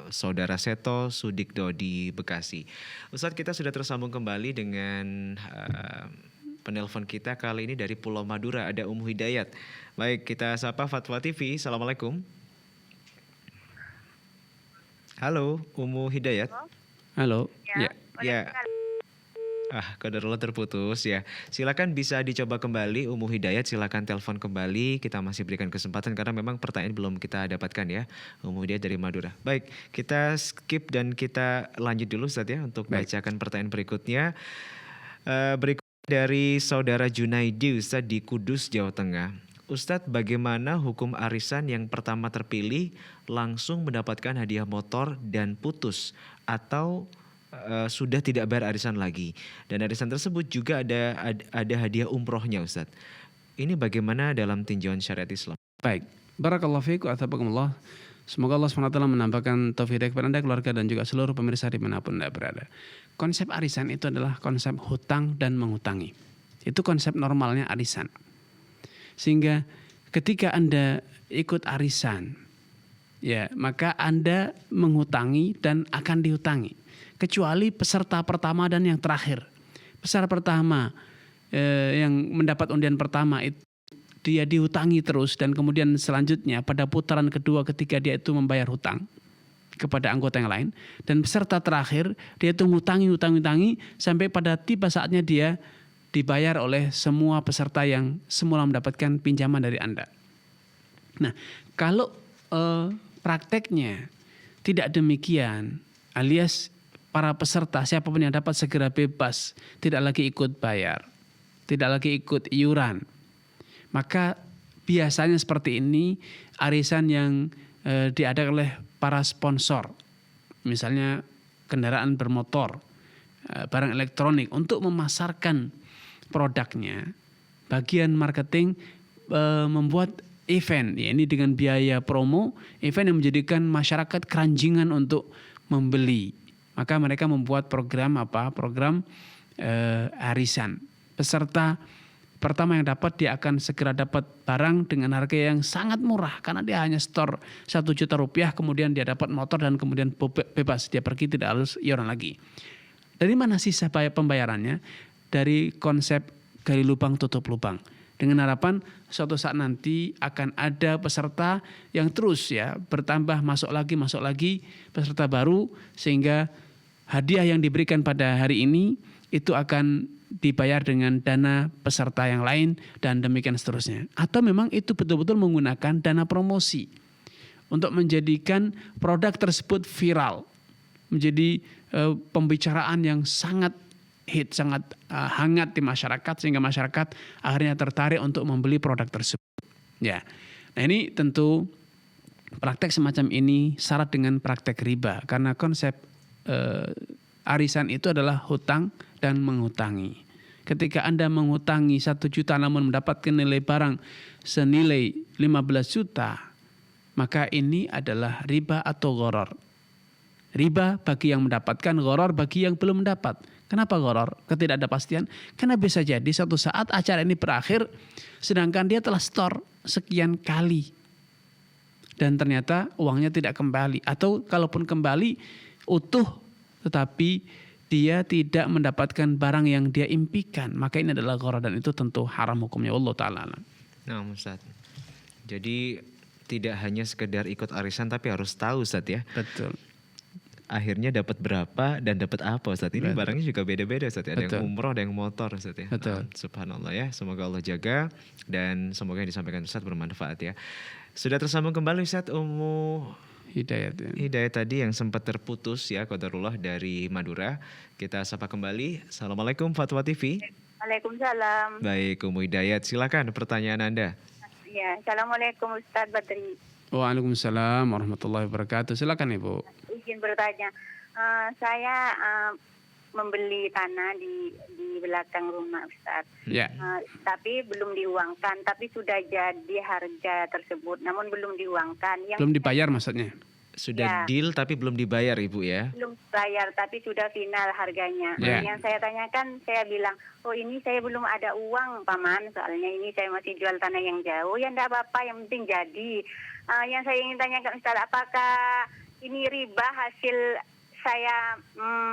saudara Seto Sudikdo di Bekasi. Ustaz, kita sudah tersambung kembali dengan penelpon kita kali ini dari Pulau Madura, ada Ummu Hidayat. Baik, kita sapa Fatwa TV. Assalamualaikum. Halo, Ummu Hidayat. Halo. Ya. Qadarullah terputus ya. Silakan bisa dicoba kembali Ummu Hidayat, silakan telepon kembali. Kita masih berikan kesempatan karena memang pertanyaan belum kita dapatkan ya. Ummu Hidayat dari Madura. Baik, kita skip dan kita lanjut dulu Ustaz ya untuk bacakan pertanyaan berikutnya. Berikut dari saudara Junaidi Ustaz di Kudus, Jawa Tengah. Ustadz, bagaimana hukum arisan yang pertama terpilih langsung mendapatkan hadiah motor dan putus atau sudah tidak bayar arisan lagi? Dan arisan tersebut juga ada hadiah umrohnya Ustadz. Ini bagaimana dalam tinjauan syariat Islam? Baik, barakallahu fiikum wa athabakumullah. Semoga Allah SWT menambahkan taufik kepada Anda, keluarga dan juga seluruh pemirsa dimanapun Anda berada. konsep arisan itu adalah konsep hutang dan menghutangi. Itu konsep normalnya arisan. Sehingga ketika Anda ikut arisan, ya maka Anda menghutangi dan akan dihutangi. Kecuali peserta pertama dan yang terakhir. Peserta pertama yang mendapat undian pertama itu dia dihutangi terus, dan kemudian selanjutnya pada putaran kedua ketika dia itu membayar hutang kepada anggota yang lain, dan peserta terakhir dia itu ngutangi sampai pada tiba saatnya dia dibayar oleh semua peserta yang semula mendapatkan pinjaman dari Anda. Nah, kalau prakteknya tidak demikian, alias para peserta siapapun yang dapat segera bebas, tidak lagi ikut bayar, tidak lagi ikut iuran, maka biasanya seperti ini arisan yang diadakan oleh para sponsor, misalnya kendaraan bermotor, barang elektronik, untuk memasarkan produknya. Bagian marketing membuat event, ya ini dengan biaya promo, event yang menjadikan masyarakat keranjingan untuk membeli. Maka mereka membuat program arisan. Peserta pertama yang dapat, dia akan segera dapat barang dengan harga yang sangat murah karena dia hanya store 1 juta rupiah, kemudian dia dapat motor dan kemudian bebas, dia pergi tidak harus iuran lagi. Dari mana sisa pembayarannya? Dari konsep gali lubang tutup lubang. Dengan harapan suatu saat nanti akan ada peserta yang terus ya bertambah, masuk lagi peserta baru, sehingga hadiah yang diberikan pada hari ini itu akan dibayar dengan dana peserta yang lain dan demikian seterusnya. Atau memang itu betul-betul menggunakan dana promosi untuk menjadikan produk tersebut viral, menjadi pembicaraan yang sangat hit, sangat hangat di masyarakat, sehingga masyarakat akhirnya tertarik untuk membeli produk tersebut. Ya, nah ini tentu praktek semacam ini syarat dengan praktek riba, karena konsep arisan itu adalah hutang dan menghutangi. Ketika Anda menghutangi 1 juta namun mendapatkan nilai barang senilai 15 juta, maka ini adalah riba atau gharar. Riba bagi yang mendapatkan, gharar bagi yang belum mendapat. Kenapa gharar? Ketidakpastian. Karena bisa jadi suatu saat acara ini berakhir sedangkan dia telah store sekian kali dan ternyata uangnya tidak kembali, atau kalaupun kembali utuh tetapi dia tidak mendapatkan barang yang dia impikan, maka ini adalah gharar dan itu tentu haram hukumnya, Allah Ta'ala. Nah Ustaz, jadi tidak hanya sekedar ikut arisan tapi harus tahu Ustaz ya. Betul. Akhirnya dapat berapa dan dapat apa Ustaz. Ini Betul. Barangnya juga beda-beda Ustaz ya. Ada Betul. yang umroh, ada yang motor Ustaz ya. Betul. Nah, subhanallah ya. Semoga Allah jaga dan semoga yang disampaikan Ustaz bermanfaat ya. Sudah tersambung kembali Ustaz Ummu Hidayat. Ya. Hidayat tadi yang sempat terputus ya, qadarullah, dari Madura. Kita sapa kembali. Assalamualaikum Fatwa TV. Waalaikumsalam. Baik Ummu Hidayat, silakan pertanyaan Anda. Ya, Assalamualaikum Ustaz Badri. Waalaikumsalam warahmatullahi wabarakatuh. Silakan Ibu. Izin bertanya, saya membeli tanah di belakang rumah Ustaz. Ya. Tapi belum diuangkan, tapi sudah jadi harga tersebut, namun belum diuangkan. Belum dibayar maksudnya? Sudah Ya. deal tapi belum dibayar Ibu ya? Belum bayar, tapi sudah final harganya. Ya. Yang saya tanyakan, saya bilang, oh ini saya belum ada uang Paman, soalnya ini saya masih jual tanah yang jauh. Ya enggak apa-apa, yang penting jadi. Yang saya ingin tanyakan Ustaz, apakah ini riba hasil saya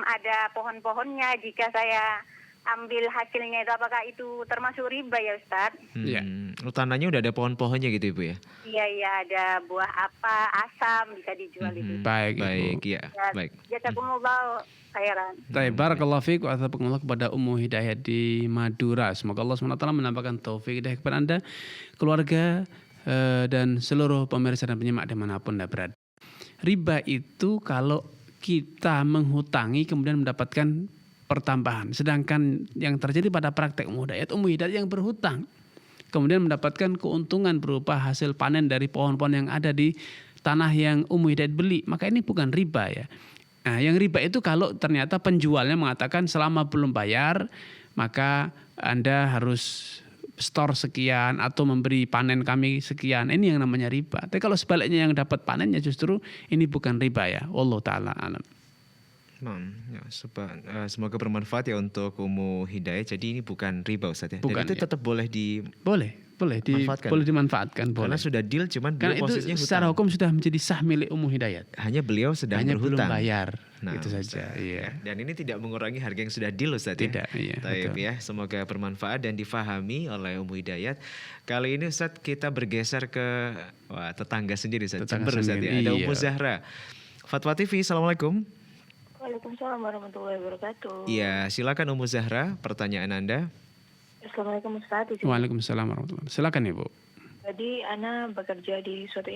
ada pohon-pohonnya, jika saya ambil hasilnya itu, apakah itu termasuk riba ya Ustaz? Iya. Tanahnya udah ada pohon-pohonnya gitu Ibu ya? Iya, ada buah apa, asam bisa dijual itu. Baik, Ibu. Baik, ya. Ya, Baik. jazakumullah khairan. Baik, barakallahu fiik wa athabakumullah kepada Ummu Hidayat di Madura. Semoga Allah SWT menambahkan taufik hidayah kepada Anda, keluarga, dan seluruh pemirsa dan penyimak dimanapun Anda berada. Riba itu kalau kita menghutangi kemudian mendapatkan pertambahan. Sedangkan yang terjadi pada praktek Ummu Hidayat yang berhutang kemudian mendapatkan keuntungan berupa hasil panen dari pohon-pohon yang ada di tanah yang Ummu Hidayat beli, maka ini bukan riba ya. Nah, yang riba itu kalau ternyata penjualnya mengatakan selama belum bayar maka Anda harus store sekian atau memberi panen kami sekian. Ini yang namanya riba. Tapi kalau sebaliknya yang dapat panennya justru ini bukan riba ya. Wallahu taala alam. Ya, semoga bermanfaat ya untuk Ummu Hidayah. Jadi ini bukan riba Ustaz ya. Bukan, Dan itu ya. tetap boleh boleh dimanfaatkan, Karena boleh. sudah deal, cuman Karena beliau itu posisinya secara hutang. hukum sudah menjadi sah milik Ummu Hidayat. Hanya beliau sedang Hanya belum berhutang. bayar, Nah, itu saja. Ustaz, Iya. Dan ini tidak mengurangi harga yang sudah deal Ustaz ya. Tidak, iya, Taib betul. ya. Semoga bermanfaat dan difahami oleh Ummu Hidayat. Kali ini Ustaz kita bergeser ke tetangga sendiri Ustaz. Tetangga Jember Ustaz ya. sendiri, Ada iya. Ummu Zahra. Fatwa TV, Assalamualaikum. Waalaikumsalam warahmatullahi wabarakatuh. Iya, silakan Ummu Zahra, pertanyaan Anda. Assalamualaikum Ustaz. Waalaikumsalam warahmatullahi wabarakatuh. Silakan Ibu. Jadi Ana bekerja di suatu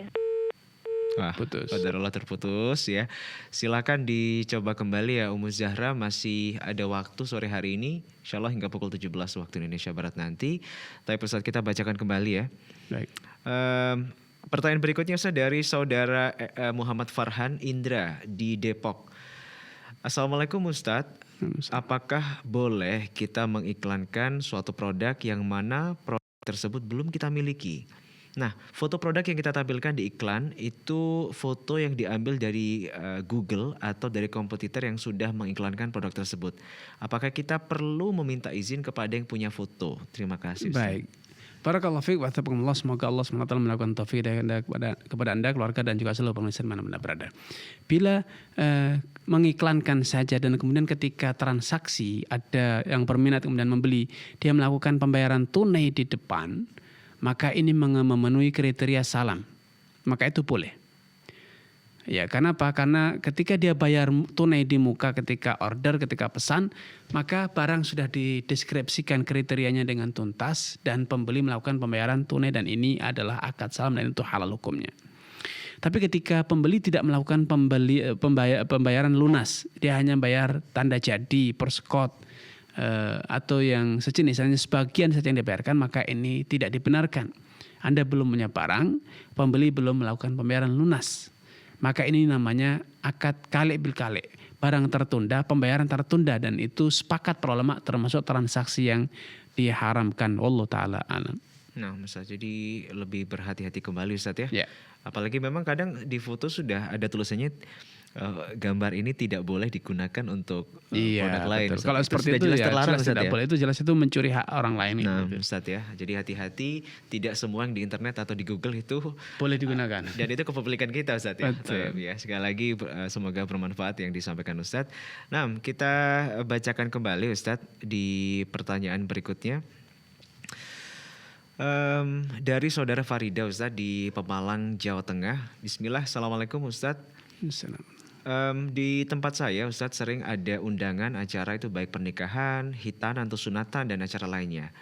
Wah, Putus. qadarullah terputus ya. Silakan dicoba kembali ya Ummu Zahra, masih ada waktu sore hari ini, insyaallah hingga pukul 17 waktu Indonesia Barat nanti. Tapi Ustaz kita bacakan kembali ya. Baik. Pertanyaan berikutnya Ustaz dari saudara Muhammad Farhan Indra di Depok. Assalamualaikum Ustadz, apakah boleh kita mengiklankan suatu produk yang mana produk tersebut belum kita miliki? Nah, foto produk yang kita tampilkan di iklan itu foto yang diambil dari Google atau dari kompetitor yang sudah mengiklankan produk tersebut. Apakah kita perlu meminta izin kepada yang punya foto? Terima kasih Ustaz. Baik. Barakallahu fiik wa taqabbalallah. Semoga Allah SWT melakukan taufik kepada Anda, keluarga dan juga seluruh pemirsa mana-mana berada. Bila mengiklankan saja dan kemudian ketika transaksi ada yang berminat kemudian membeli, dia melakukan pembayaran tunai di depan, maka ini memenuhi kriteria salam. Maka itu boleh. Ya, karena apa? Karena ketika dia bayar tunai di muka ketika order, ketika pesan, maka barang sudah dideskripsikan kriterianya dengan tuntas dan pembeli melakukan pembayaran tunai dan ini adalah akad salam dan itu halal hukumnya. Tapi ketika pembeli tidak melakukan pembayaran lunas, dia hanya bayar tanda jadi, perskot, atau yang sejenis, hanya sebagian saja yang dibayarkan, maka ini tidak dibenarkan. Anda belum punya barang, pembeli belum melakukan pembayaran lunas. Maka ini namanya akad kali bil kali. Barang tertunda, pembayaran tertunda dan itu sepakat para ulama termasuk transaksi yang diharamkan. Wallahu taala alam. Nah, Ustaz, jadi lebih berhati-hati kembali Ustaz ya. Ya. Apalagi memang kadang di foto sudah ada tulisannya gambar ini tidak boleh digunakan untuk produk lain. Betul. Kalau seperti itu jelas ya terlarang jelas Ustaz tidak ya. boleh. Itu jelas itu mencuri hak orang lain. Nah, gitu. Ustaz ya. Jadi hati-hati, tidak semua yang di internet atau di Google itu Boleh digunakan. dan itu kepemilikan kita Ustaz ya. Betul. Ya, sekali lagi semoga bermanfaat yang disampaikan Ustaz. Nah, kita bacakan kembali Ustaz di pertanyaan berikutnya. Dari saudara Farida Ustaz di Pemalang, Jawa Tengah. Bismillah, Assalamualaikum Ustaz. Assalamualaikum. Di tempat saya Ustadz sering ada undangan acara itu baik pernikahan, hitanan atau sunatan dan acara lainnya.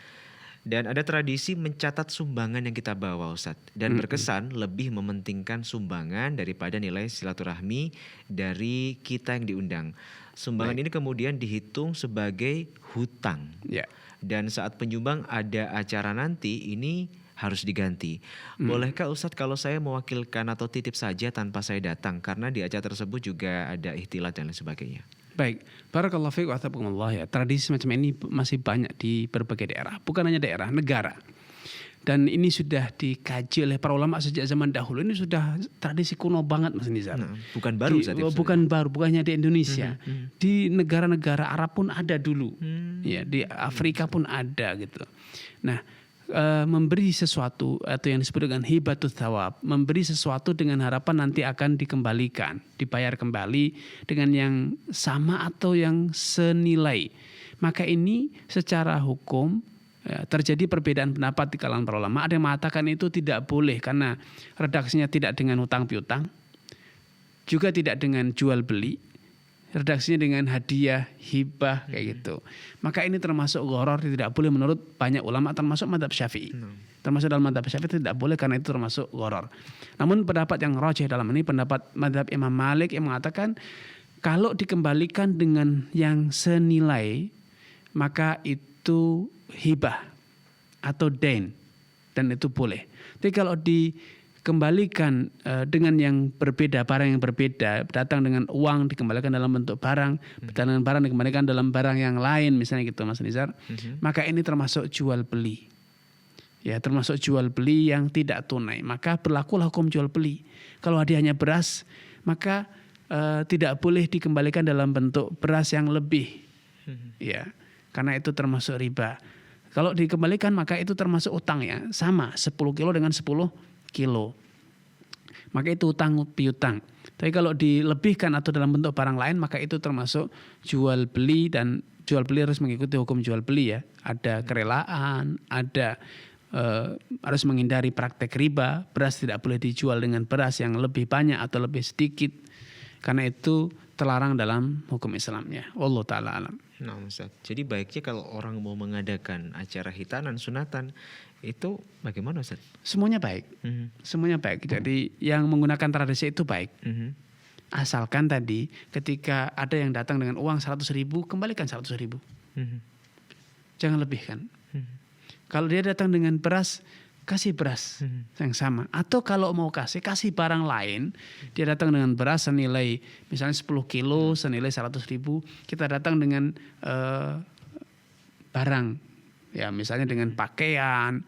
Dan ada tradisi mencatat sumbangan yang kita bawa Ustadz. Dan berkesan lebih mementingkan sumbangan daripada nilai silaturahmi dari kita yang diundang. Sumbangan ini kemudian dihitung sebagai hutang. Ya. Dan saat penyumbang ada acara nanti ini harus diganti. Bolehkah Ustadz kalau saya mewakilkan atau titip saja tanpa saya datang karena di acara tersebut juga ada ihtilat dan lain sebagainya? Baik, barakallahu fiik wa taqabbalallah ya. Tradisi semacam ini masih banyak di berbagai daerah, bukan hanya daerah, negara. Dan ini sudah dikaji oleh para ulama sejak zaman dahulu. Ini sudah tradisi kuno banget Mas Nizar. Nah, bukan baru Ustadz. Bukan baru, bukan hanya di Indonesia. Di negara-negara Arab pun ada dulu. Ya, di Afrika pun ada gitu. Nah, memberi sesuatu atau yang disebut dengan hibatut thawab, memberi sesuatu dengan harapan nanti akan dikembalikan, dibayar kembali dengan yang sama atau yang senilai. Maka ini secara hukum terjadi perbedaan pendapat di kalangan para ulama. Ada yang mengatakan itu tidak boleh karena redaksinya tidak dengan hutang piutang, juga tidak dengan jual beli. Redaksinya dengan hadiah, hibah kayak gitu. Maka ini termasuk gharar, tidak boleh menurut banyak ulama termasuk mazhab Syafi'i. Termasuk dalam mazhab Syafi'i tidak boleh karena itu termasuk gharar. Namun pendapat yang rajih dalam ini pendapat mazhab Imam Malik yang mengatakan kalau dikembalikan dengan yang senilai maka itu hibah atau dain dan itu boleh. Tapi kalau dikembalikan dengan yang berbeda, barang yang berbeda, datang dengan uang dikembalikan dalam bentuk barang, datang dengan barang dikembalikan dalam barang yang lain, misalnya gitu Mas Nizar, maka ini termasuk jual beli. Ya, termasuk jual beli yang tidak tunai. Maka berlakulah hukum jual beli. Kalau hadiahnya beras, maka tidak boleh dikembalikan dalam bentuk beras yang lebih. Ya, karena itu termasuk riba. Kalau dikembalikan maka itu termasuk utang ya. Sama 10 kilo dengan 10 kilo. Maka itu utang piutang. Tapi kalau dilebihkan atau dalam bentuk barang lain maka itu termasuk jual beli, dan jual beli harus mengikuti hukum jual beli ya. Ada kerelaan, ada harus menghindari praktek riba. Beras tidak boleh dijual dengan beras yang lebih banyak atau lebih sedikit. Karena itu terlarang dalam hukum Islamnya. Wallahu taala alam. Nah, Ustaz. Jadi baiknya kalau orang mau mengadakan acara hitanan, sunatan, itu bagaimana, Ustaz? Semuanya baik. Semuanya baik. Jadi yang menggunakan tradisi itu baik. Asalkan tadi ketika ada yang datang dengan uang 100.000, kembalikan 100.000. Jangan lebihkan. Kalau dia datang dengan beras, kasih beras yang sama. Atau kalau mau kasih barang lain. Dia datang dengan beras senilai misalnya 10 kilo senilai 100.000. Kita datang dengan barang. Ya misalnya dengan pakaian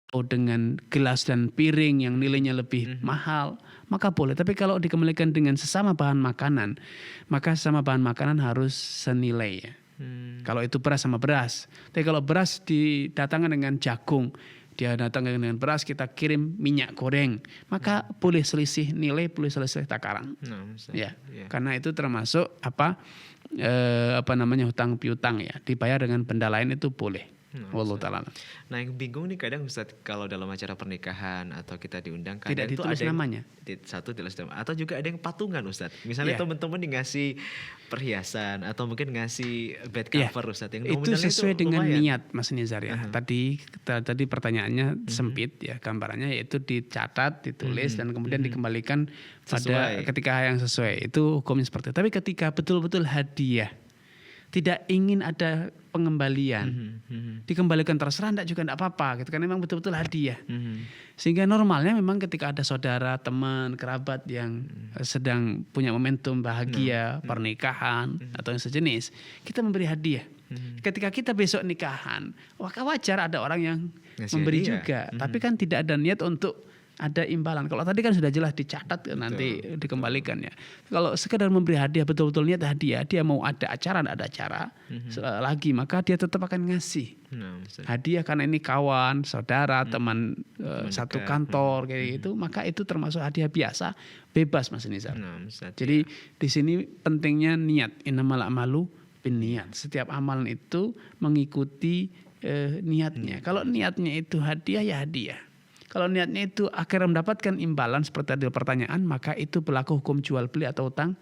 atau dengan gelas dan piring yang nilainya lebih mahal. Maka boleh. Tapi kalau dikembalikan dengan sesama bahan makanan, maka sesama bahan makanan harus senilai ya. Kalau itu beras sama beras. Tapi kalau beras didatangkan dengan jagung, dia datang dengan beras, kita kirim minyak goreng, maka boleh selisih nilai, boleh selisih takaran. Ya, karena itu termasuk hutang piutang ya, dibayar dengan benda lain itu boleh. Wallahu ta'ala. Nah yang bingung nih kadang Ustaz, kalau dalam acara pernikahan atau kita diundang kadang tidak itu ditulis ada namanya. Satu tulis nama, atau juga ada yang patungan Ustaz. Misalnya teman-teman ngasih perhiasan atau mungkin ngasih bed cover Ustaz, yang itu sesuai dengan lumayan. niat Mas Nizar ya. Tadi pertanyaannya sempit ya, gambarannya yaitu dicatat, ditulis dan kemudian dikembalikan pada ketika yang sesuai. Itu hukumnya seperti itu. Tapi ketika betul-betul hadiah, tidak ingin ada pengembalian, dikembalikan terserah juga tidak apa-apa gitu kan, memang betul-betul hadiah. Sehingga normalnya memang ketika ada saudara, teman, kerabat yang sedang punya momentum bahagia, pernikahan atau yang sejenis, kita memberi hadiah. Ketika kita besok nikahan, wajar ada orang yang memberi juga, tapi kan tidak ada niat untuk ada imbalan. Kalau tadi kan sudah jelas dicatat nanti dikembalikan ya. Kalau sekedar memberi hadiah, betul-betul niat hadiah, dia mau ada acara, tidak ada acara lagi, maka dia tetap akan ngasih hadiah karena ini kawan, saudara, teman satu kantor kayak gitu, maka itu termasuk hadiah biasa, bebas Mas Nizar. Jadi di sini pentingnya niat. Innamal a'malu binniyat. Setiap amalan itu mengikuti niatnya. Kalau niatnya itu hadiah ya hadiah. Kalau niatnya itu akhirnya mendapatkan imbalan seperti tadi pertanyaan, maka itu berlaku hukum jual beli atau utang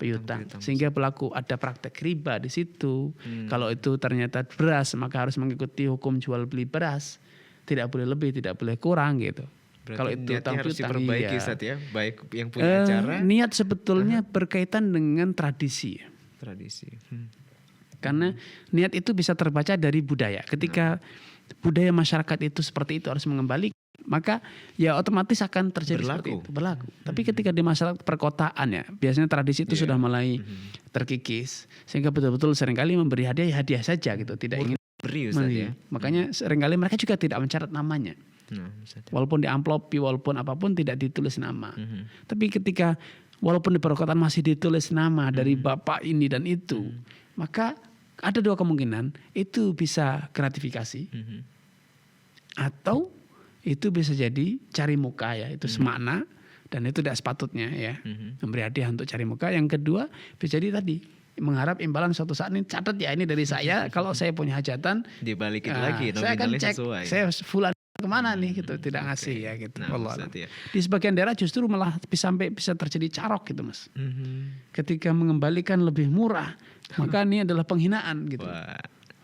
piutang. Sehingga berlaku ada praktek riba di situ. Kalau itu ternyata beras, maka harus mengikuti hukum jual beli beras. Tidak boleh lebih, tidak boleh kurang gitu. Berarti kalau itu utang harus piutang, diperbaiki Ustaz ya, baik yang punya acara. Niat sebetulnya berkaitan dengan tradisi. Tradisi. Karena niat itu bisa terbaca dari budaya. Ketika budaya masyarakat itu seperti itu harus mengembalikan, maka ya otomatis akan terjadi seperti itu, berlaku. Tapi ketika di masyarakat perkotaan ya, biasanya tradisi itu sudah mulai terkikis, sehingga betul-betul seringkali memberi hadiah ya hadiah saja gitu, tidak ingin beri Ustaz ya. Makanya seringkali mereka juga tidak mencatat namanya. Walaupun di amplopi, walaupun apapun tidak ditulis nama. Tapi ketika walaupun di perkotaan masih ditulis nama dari bapak ini dan itu, maka ada dua kemungkinan, itu bisa gratifikasi atau itu bisa jadi cari muka ya, itu semakna dan itu tidak sepatutnya ya, memberi hadiah untuk cari muka. Yang kedua bisa jadi tadi mengharap imbalan suatu saat, ini catat ya ini dari saya, kalau saya punya hajatan dibalikin lagi, saya akan cek sesuai. Saya fulan kemana nih gitu, tidak ngasih ya gitu. Ya. Di sebagian daerah justru malah sampai bisa terjadi carok gitu Mas. Ketika mengembalikan lebih murah, maka ini adalah penghinaan gitu.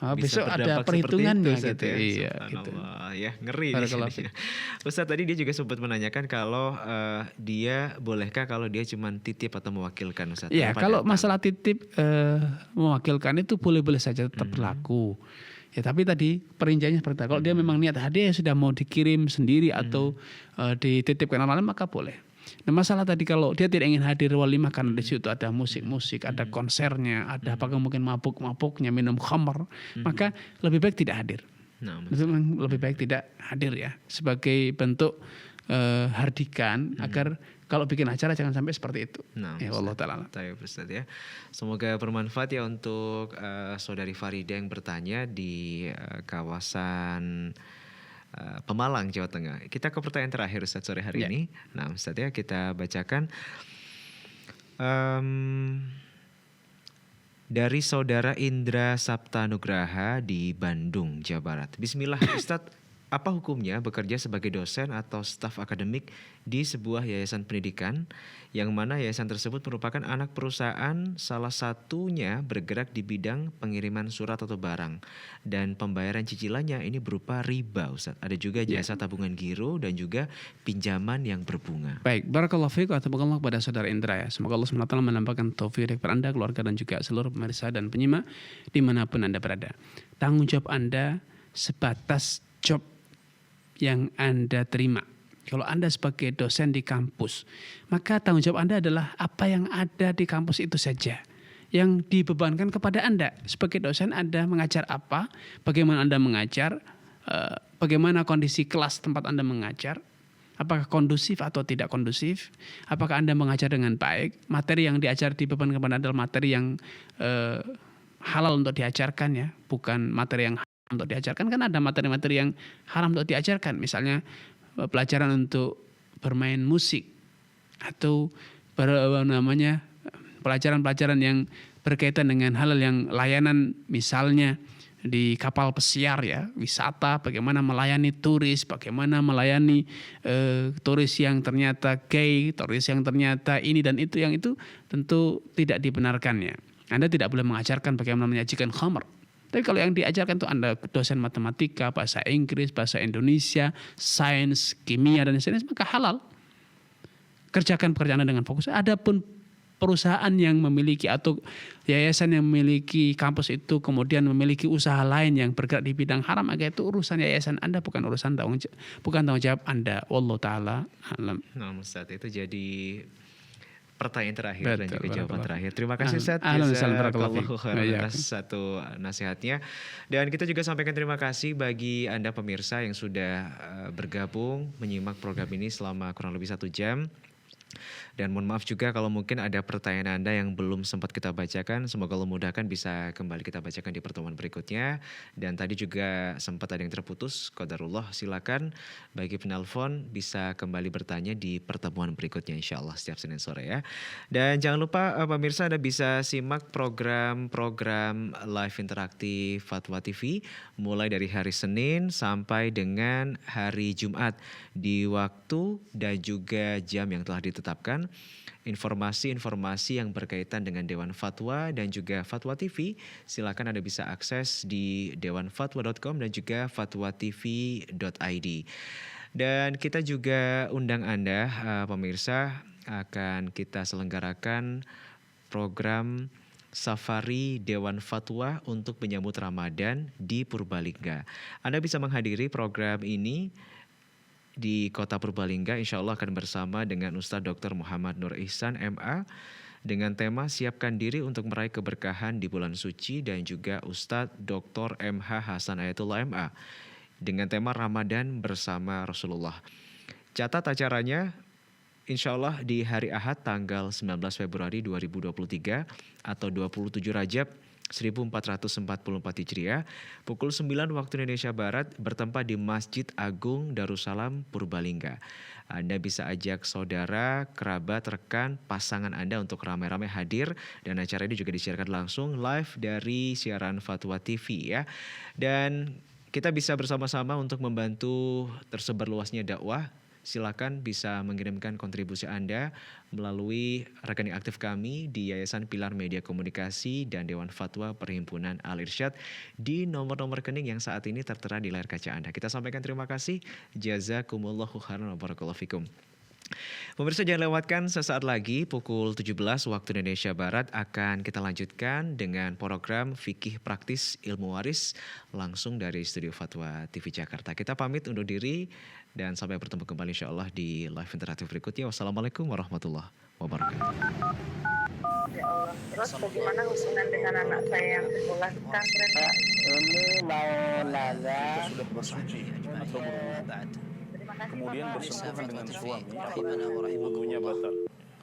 Besok ada perhitungannya itu, gitu. Ya. Iya, gitu. Ya ngeri. Ustaz tadi dia juga sempat menanyakan kalau dia bolehkah kalau dia cuma titip atau mewakilkan Ustaz? Iya, kalau masalah titip mewakilkan itu boleh-boleh saja tetap berlaku. Ya tapi tadi perinciannya seperti itu. Kalau dia memang niat hadiah sudah mau dikirim sendiri atau dititipkan orang lain, maka boleh. Nah masalah tadi kalau dia tidak ingin hadir walimah karena di situ ada musik-musik, ada konsernya, ada apakah mungkin mabuk-mabuknya, minum khamr, maka lebih baik tidak hadir. Lebih baik tidak hadir ya, sebagai bentuk hardikan agar kalau bikin acara jangan sampai seperti itu. Nah, Ya Allah taala. Tayyib Ustaz ya. Semoga bermanfaat ya untuk saudari Farida yang bertanya di kawasan Pemalang, Jawa Tengah. Kita ke pertanyaan terakhir Ustaz sore hari ini. Nah Ustaz ya, kita bacakan dari saudara Indra Sapta Nugraha di Bandung, Jawa Barat. Bismillah Ustadz, apa hukumnya bekerja sebagai dosen atau staf akademik di sebuah yayasan pendidikan yang mana yayasan tersebut merupakan anak perusahaan, salah satunya bergerak di bidang pengiriman surat atau barang dan pembayaran cicilannya ini berupa riba Ustadz. Ada juga jasa tabungan giro dan juga pinjaman yang berbunga. Baik, barakallahu fiik atau barakallahu kepada saudara Indra ya. Semoga Allah SWT menampakkan taufik kepada Anda, keluarga dan juga seluruh pemirsa dan penyimak dimanapun Anda berada. Tanggung jawab Anda sebatas job yang Anda terima. Kalau Anda sebagai dosen di kampus, maka tanggung jawab Anda adalah apa yang ada di kampus itu saja yang dibebankan kepada Anda. Sebagai dosen Anda mengajar apa, bagaimana Anda mengajar, bagaimana kondisi kelas tempat Anda mengajar, apakah kondusif atau tidak kondusif, apakah Anda mengajar dengan baik, materi yang diajar dibebankan kepada Anda adalah materi yang halal untuk diajarkan ya, bukan materi yang untuk diajarkan. Kan ada materi-materi yang haram untuk diajarkan, misalnya pelajaran untuk bermain musik atau pelajaran-pelajaran yang berkaitan dengan hal yang layanan, misalnya di kapal pesiar ya, wisata, bagaimana melayani turis, bagaimana melayani turis yang ternyata gay, turis yang ternyata ini dan itu, yang itu tentu tidak dibenarkannya. Anda tidak boleh mengajarkan bagaimana menyajikan khamr. Tapi kalau yang diajarkan itu Anda dosen matematika, bahasa Inggris, bahasa Indonesia, sains, kimia dan sebagainya, maka halal. Kerjakan pekerjaan Anda dengan fokus. Adapun perusahaan yang memiliki atau yayasan yang memiliki kampus itu kemudian memiliki usaha lain yang bergerak di bidang haram, maka itu urusan yayasan Anda, bukan tanggung jawab Anda. Wallahu taala alam. Nah, Ustaz, itu jadi pertanyaan terakhir dan juga Betul, jawaban betul. terakhir. Terima kasih Ustaz jazakallahu khairan atas satu nasihatnya. Dan kita juga sampaikan terima kasih bagi Anda pemirsa yang sudah bergabung menyimak program ini selama kurang lebih 1 jam. Dan mohon maaf juga kalau mungkin ada pertanyaan Anda yang belum sempat kita bacakan. Semoga Allah mudahkan bisa kembali kita bacakan di pertemuan berikutnya. Dan tadi juga sempat ada yang terputus, qadarullah, silakan bagi penelpon bisa kembali bertanya di pertemuan berikutnya insyaallah setiap Senin sore ya. Dan jangan lupa pemirsa, Anda bisa simak program-program live interaktif Fatwa TV mulai dari hari Senin sampai dengan hari Jumat di waktu dan juga jam yang telah ditetapkan. Informasi-informasi yang berkaitan dengan Dewan Fatwa dan juga Fatwa TV silakan Anda bisa akses di dewanfatwa.com dan juga fatwatv.id. Dan kita juga undang Anda pemirsa, akan kita selenggarakan program Safari Dewan Fatwa untuk menyambut Ramadan di Purbalingga. Anda bisa menghadiri program ini di Kota Purbalingga, insya Allah akan bersama dengan Ustadz Dr. Muhammad Nur Ihsan MA dengan tema Siapkan Diri untuk Meraih Keberkahan di Bulan Suci, dan juga Ustadz Dr. MH Hasan Ayatullah MA dengan tema Ramadan bersama Rasulullah. Catat acaranya insya Allah di hari Ahad tanggal 19 Februari 2023 atau 27 Rajab 1444 Hijriah, pukul 9 waktu Indonesia Barat, bertempat di Masjid Agung Darussalam Purbalingga. Anda bisa ajak saudara, kerabat, rekan, pasangan Anda untuk ramai-ramai hadir, dan acara ini juga disiarkan langsung live dari siaran Fatwa TV ya. Dan kita bisa bersama-sama untuk membantu tersebar luasnya dakwah. Silakan bisa mengirimkan kontribusi Anda melalui rekening aktif kami di Yayasan Pilar Media Komunikasi dan Dewan Fatwa Perhimpunan Al-Irsyad di nomor-nomor rekening yang saat ini tertera di layar kaca Anda. Kita sampaikan terima kasih. Jazakumullahu khairan wa barakallahu fikum. Pemirsa, jangan lewatkan sesaat lagi pukul 17 waktu Indonesia Barat akan kita lanjutkan dengan program Fikih Praktis Ilmu Waris langsung dari Studio Fatwa TV Jakarta. Kita pamit undur diri dan sampai bertemu kembali insya Allah di live interaktif berikutnya. Wassalamualaikum warahmatullahi wabarakatuh. Ya Allah. Terus bagaimana hubungan dengan anak saya yang sekolah di pesantren, Pak? Ini mau nanya sudah bersuci atau belum? Terima Makasih, kemudian Bapak. bersentuhan dengan suami, rahimana wa rahimakumullah. wudunya batal.